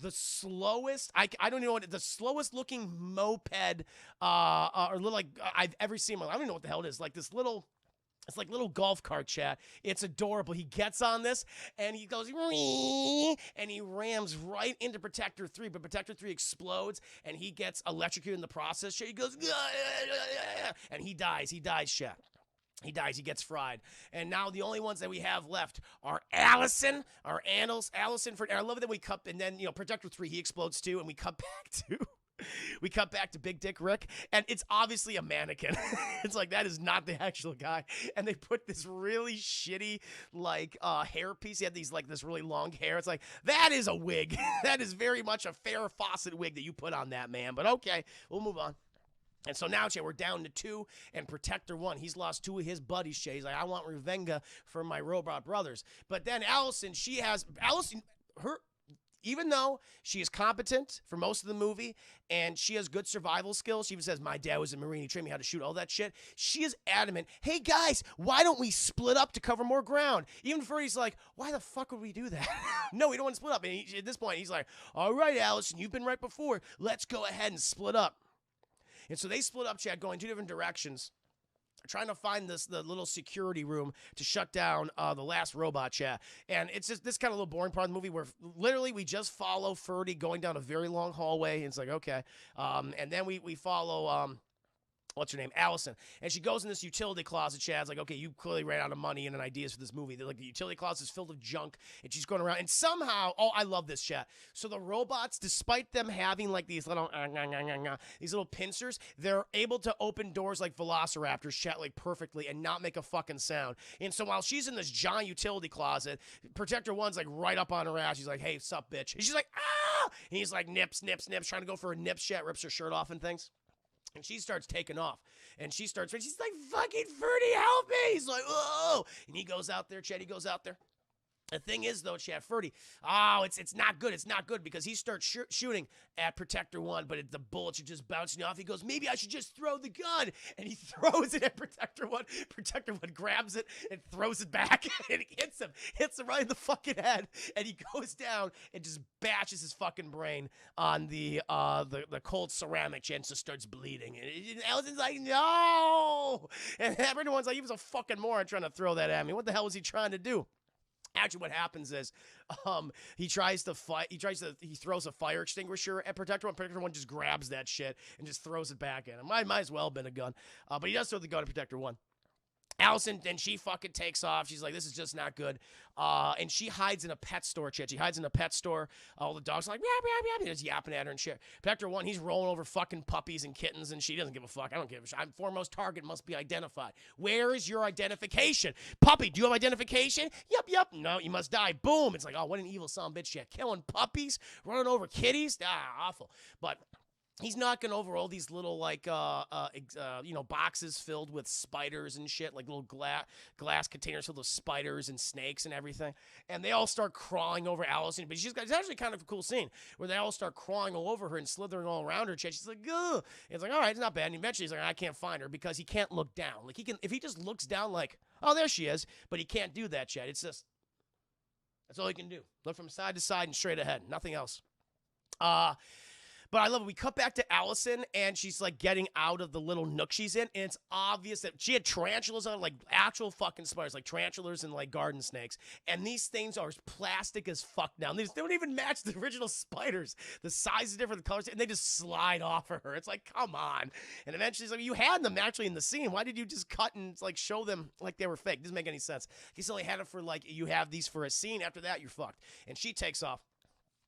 A: the slowest, I don't know what, the slowest looking moped, or little, like, I've ever seen. I don't know what the hell it is. Like this little, it's like little golf cart, chat. It's adorable. He gets on this, and he goes, and he rams right into Protector 3, but Protector 3 explodes, and he gets electrocuted in the process. He goes, and he dies, chat. He dies. He gets fried. And now the only ones that we have left are Allison, our Annals, Allison. I love it that we cut, and then, Protector 3, he explodes too, and we cut back to... We cut back to Big Dick Rick, and it's obviously a mannequin. It's like, that is not the actual guy. And they put this really shitty, hair piece. He had this really long hair. It's like, that is a wig. That is very much a Farrah Fawcett wig that you put on that man. But okay, we'll move on. And so now, we're down to 2, and Protector 1, he's lost 2 of his buddies, He's like, I want revenge for my robot brothers. But then Allison, even though she is competent for most of the movie and she has good survival skills, she even says, my dad was a Marine, he trained me how to shoot, all that shit. She is adamant, hey guys, why don't we split up to cover more ground? Even Freddy's like, why the fuck would we do that? No, we don't want to split up. And at this point, he's like, all right, Allison, you've been right before. Let's go ahead and split up. And so they split up, Chad, going 2 different directions, trying to find the little security room to shut down the last robot, chat. And it's just this kind of little boring part of the movie where literally we just follow Ferdy going down a very long hallway. And it's like, okay. And then we follow... what's her name? Allison. And she goes in this utility closet. Chad's like, okay, you clearly ran out of money and ideas for this movie. They're like, the utility closet is filled with junk, and she's going around. And somehow, I love this, Chad. So the robots, despite them having these little pincers, they're able to open doors like velociraptors, Chad, perfectly, and not make a fucking sound. And so while she's in this giant utility closet, Protector 1's right up on her ass. She's like, hey, sup, bitch? And she's like, ah! And he's like, nips, nips, nips, trying to go for a nip, Chad, rips her shirt off and things. And she starts taking off. And she's like, fucking Ferdy, help me! He's like, oh! And he goes out there, Chad, The thing is, though, Chad, Ferdy, it's not good. It's not good because he starts shooting at Protector 1, but the bullets are just bouncing off. He goes, maybe I should just throw the gun. And he throws it at Protector 1. Protector 1 grabs it and throws it back. And it hits him right in the fucking head. And he goes down and just bashes his fucking brain on the cold ceramic, Chad, and just starts bleeding. And Allison's like, no! And everyone's like, he was a fucking moron trying to throw that at me. What the hell was he trying to do? Actually, what happens is he tries to fight. He throws a fire extinguisher at Protector 1. Protector 1 just grabs that shit and just throws it back at him. Might as well have been a gun. But he does throw the gun at Protector 1. Allison, then she fucking takes off. She's like, this is just not good. And she hides in a pet store, Chad. She hides in a pet store. All the dogs are like, yap, yap, yap. He's yapping at her and shit. Protector 1, he's rolling over fucking puppies and kittens, and she doesn't give a fuck. I don't give a shit. Foremost target must be identified. Where is your identification? Puppy, do you have identification? Yep. No, you must die. Boom. It's like, oh, what an evil son of a bitch. Shit. Killing puppies, running over kitties. Awful. But he's knocking over all these little, boxes filled with spiders and shit, like little glass containers filled with spiders and snakes and everything. And they all start crawling over Allison. But it's actually kind of a cool scene where they all start crawling all over her and slithering all around her. She's like, ugh. And it's like, all right, it's not bad. And eventually he's like, I can't find her because he can't look down. Like, if he just looks down, like, oh, there she is. But he can't do that, Chad. It's just, that's all he can do. Look from side to side and straight ahead. Nothing else. But I love it. We cut back to Allison, and she's, getting out of the little nook she's in, and it's obvious that she had tarantulas on, actual fucking spiders, like tarantulas and, garden snakes. And these things are plastic as fuck now. They don't even match the original spiders. The size is different, the colors, and they just slide off of her. It's like, come on. And eventually she's like, you had them actually in the scene. Why did you just cut and, show them like they were fake? Doesn't make any sense. You still only had it for, you have these for a scene. After that, you're fucked. And she takes off.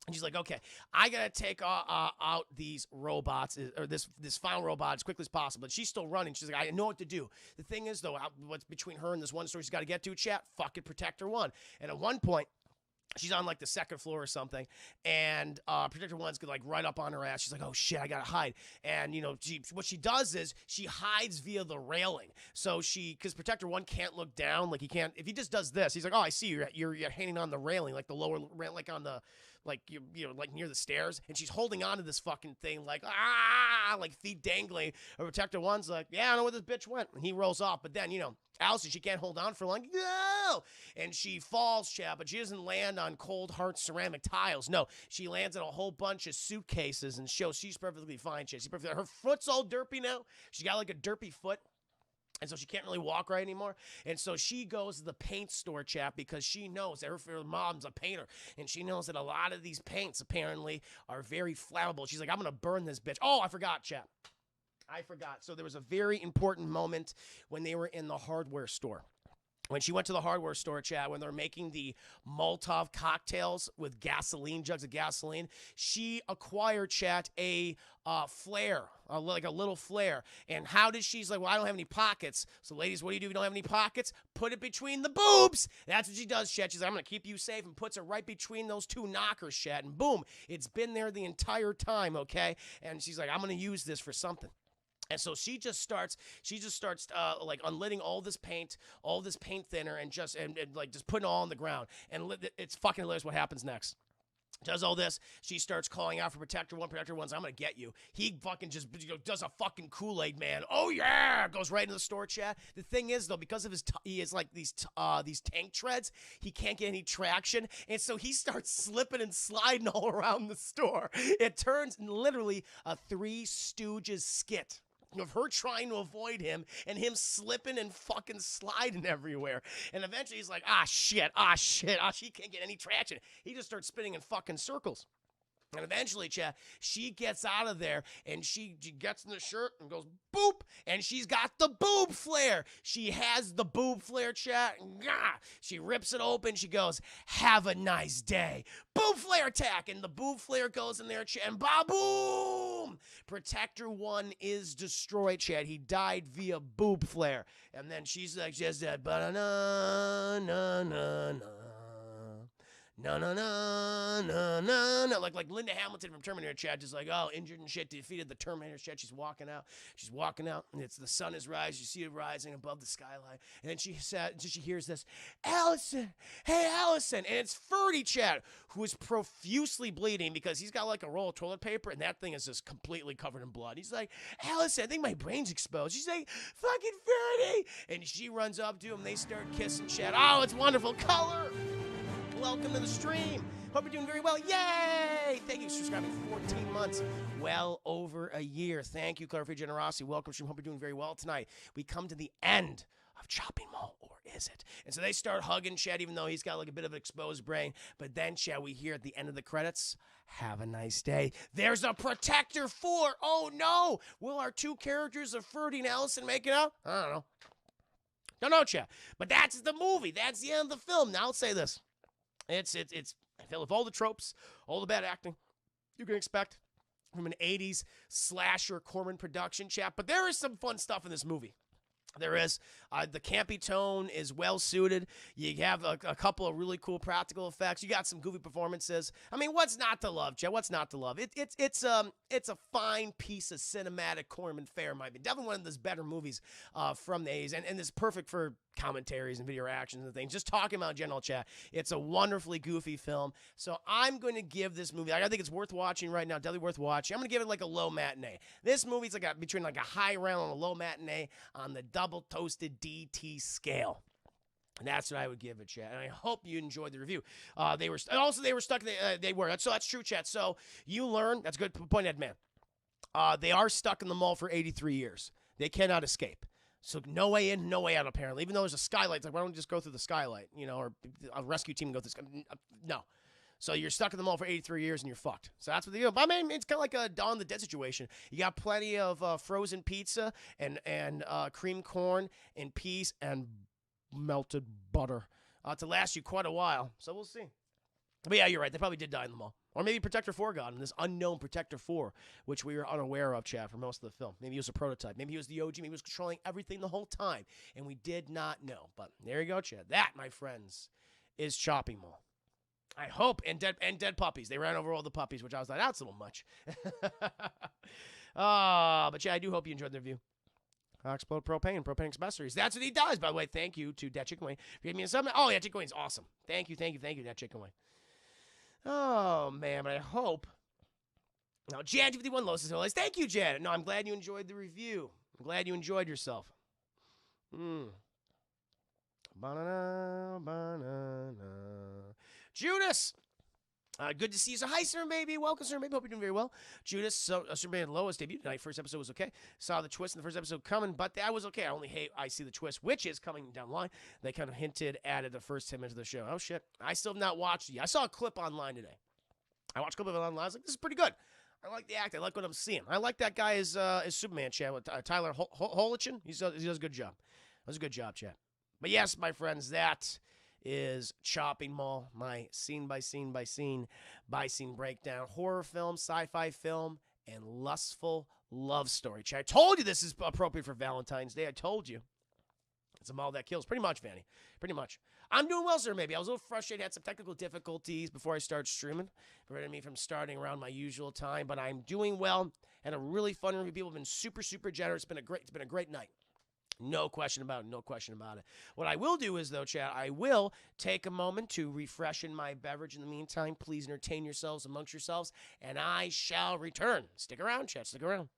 A: And she's like, okay, I got to take out these robots, or this final robot as quickly as possible. But she's still running. She's like, I know what to do. The thing is, though, what's between her and this one story she's got to get to, chat, fucking Protector 1. And at one point, she's on, the second floor or something, and Protector 1's right up on her ass. She's like, oh, shit, I got to hide. And, what she does is she hides via the railing. So because Protector 1 can't look down. He can't, if he just does this, he's like, oh, I see you're hanging on the railing, the lower rail, on the, near the stairs, and she's holding on to this fucking thing, feet dangling. And Protector 1's like, yeah, I don't know where this bitch went. And he rolls off, but then, Allison, she can't hold on for long. No! And she falls, Chad, but she doesn't land on cold, hard ceramic tiles. No, she lands on a whole bunch of suitcases and shows she's perfectly fine, Chad. Her foot's all derpy now. She got a derpy foot. And so she can't really walk right anymore. And so she goes to the paint store, chap, because she knows that her mom's a painter. And she knows that a lot of these paints apparently are very flammable. She's like, I'm going to burn this bitch. Oh, I forgot, chap. I forgot. So there was a very important moment when they were in the hardware store. When she went to the hardware store, Chad, when they're making the Molotov cocktails with gasoline, jugs of gasoline, she acquired, Chad, a flare, like a little flare. And how did she's like, well, I don't have any pockets. So, ladies, what do you do if you don't have any pockets? Put it between the boobs. That's what she does, Chad. She's like, I'm going to keep you safe, and puts it right between those two knockers, Chad. And boom, it's been there the entire time, okay? And she's like, I'm going to use this for something. And so she just starts like unlidding all this paint thinner, and just putting it all on the ground. And it's fucking hilarious what happens next. Does all this. She starts calling out for Protector 1. Protector 1's, I'm going to get you. He fucking just does a fucking Kool-Aid man. Oh, yeah. Goes right into the store, chat. The thing is, though, because of he has like these tank treads, he can't get any traction. And so he starts slipping and sliding all around the store. It turns literally a Three Stooges skit of her trying to avoid him and him slipping and fucking sliding everywhere. And eventually he's like, she can't get any traction. He just starts spinning in fucking circles. And eventually, Chad, she gets out of there, and she gets in the shirt and goes, boop, and she's got the boob flare. She has the boob flare, Chad. She rips it open. She goes, have a nice day. Boob flare attack. And the boob flare goes in there, Chad, and ba-boom. Protector 1 is destroyed, Chad. He died via boob flare. And then she's like, just that, ba-na-na-na-na-na. No, like Linda Hamilton from Terminator, Chad, just like, oh, injured and shit, defeated the Terminator, Chad. She's walking out, and the sun is rising. You see it rising above the skyline, and then she hears this, Allison, hey, Allison, and it's Ferdy, Chad, who is profusely bleeding because he's got like a roll of toilet paper, and that thing is just completely covered in blood. He's like, Allison, I think my brain's exposed. She's like, fucking Ferdy, and she runs up to him. They start kissing, Chad. Oh, it's wonderful color. Welcome to the stream. Hope you're doing very well. Yay! Thank you for subscribing 14 months. Well over a year. Thank you, Claire, for your generosity. Welcome, stream. Hope you're doing very well tonight. We come to the end of Chopping Mall, or is it? And so they start hugging Chad, even though he's got like a bit of an exposed brain. But then, Chad, we hear at the end of the credits, have a nice day. There's a Protector 4. Oh, no. Will our two characters of Ferdy and Allison make it out? I don't know. Don't know, Chad. But that's the movie. That's the end of the film. Now, I'll say this. It's I feel with all the tropes, all the bad acting you can expect from an 80s slasher Corman production, chat. But there is some fun stuff in this movie. There is. The campy tone is well suited. You have a couple of really cool practical effects. You got some goofy performances. I mean, what's not to love, Chad? What's not to love? It's a fine piece of cinematic Corman fare, might be definitely one of those better movies from the 80s, and it's perfect for commentaries and video reactions and things. Just talking about general, chat. It's a wonderfully goofy film. So I'm going to give this movie, I think it's worth watching right now, definitely worth watching. I'm going to give it like a low matinee. This movie's like between like a high round and a low matinee on the double toasted DT scale. And that's what I would give it, chat. And I hope you enjoyed the review. They were stuck. That's true, chat. So you learn. That's a good point, Ed Man. They are stuck in the mall for 83 years. They cannot escape. So no way in, no way out, apparently. Even though there's a skylight, it's like, why don't we just go through the skylight, or a rescue team go through no. So you're stuck in the mall for 83 years and you're fucked. So that's what they do. But I mean, it's kind of like a Dawn of the Dead situation. You got plenty of frozen pizza and cream corn and peas and melted butter to last you quite a while. So we'll see. But yeah, you're right. They probably did die in the mall. Or maybe Protector 4 got him, this unknown Protector 4, which we were unaware of, Chad, for most of the film. Maybe he was a prototype. Maybe he was the OG. Maybe he was controlling everything the whole time, and we did not know. But there you go, Chad. That, my friends, is Chopping Mall. I hope, and dead puppies. They ran over all the puppies, which I was like, that's a little much. But yeah, I do hope you enjoyed the review. Explode Propane Accessories. That's what he does, by the way. Thank you to Dat Chicken Wing for giving me a sub. Oh, yeah, Chicken Wing's awesome. Thank you, Dat Chicken Wing. Oh, man, but I hope. Now, Jan51 Los Angeles. Thank you, Janet. No, I'm glad you enjoyed the review. I'm glad you enjoyed yourself. Banana. Judas. Good to see you. So, hi, Sir Baby. Welcome, Sir Baby. Hope you're doing very well. Judas, Sir Baby and Lois debuted tonight. First episode was okay. Saw the twist in the first episode coming, but that was okay. I only hate I see the twist, which is coming down the line. They kind of hinted at it the first 10 minutes of the show. Oh, shit. I still have not watched it yet. I saw a clip online today. I watched a clip of it online. I was like, this is pretty good. I like the act. I like what I'm seeing. I like that guy as Superman, Chad, with Tyler Hoechlin. He does a good job. Does a good job, Chad. But yes, my friends, that is Chopping Mall, my scene by scene breakdown, horror film, sci-fi film, and lustful love story. Chad, I told you this is appropriate for Valentine's Day. I told you. It's a mall that kills. Pretty much, Vanny. Pretty much. I'm doing well, sir, maybe. I was a little frustrated. Had some technical difficulties before I started streaming. Prevented me from starting around my usual time, but I'm doing well. Had a really fun review. People have been super, super generous. It's been a great night. No question about it. No question about it. What I will do is, though, chat, I will take a moment to refreshen my beverage. In the meantime, please entertain yourselves amongst yourselves, and I shall return. Stick around, chat. Stick around.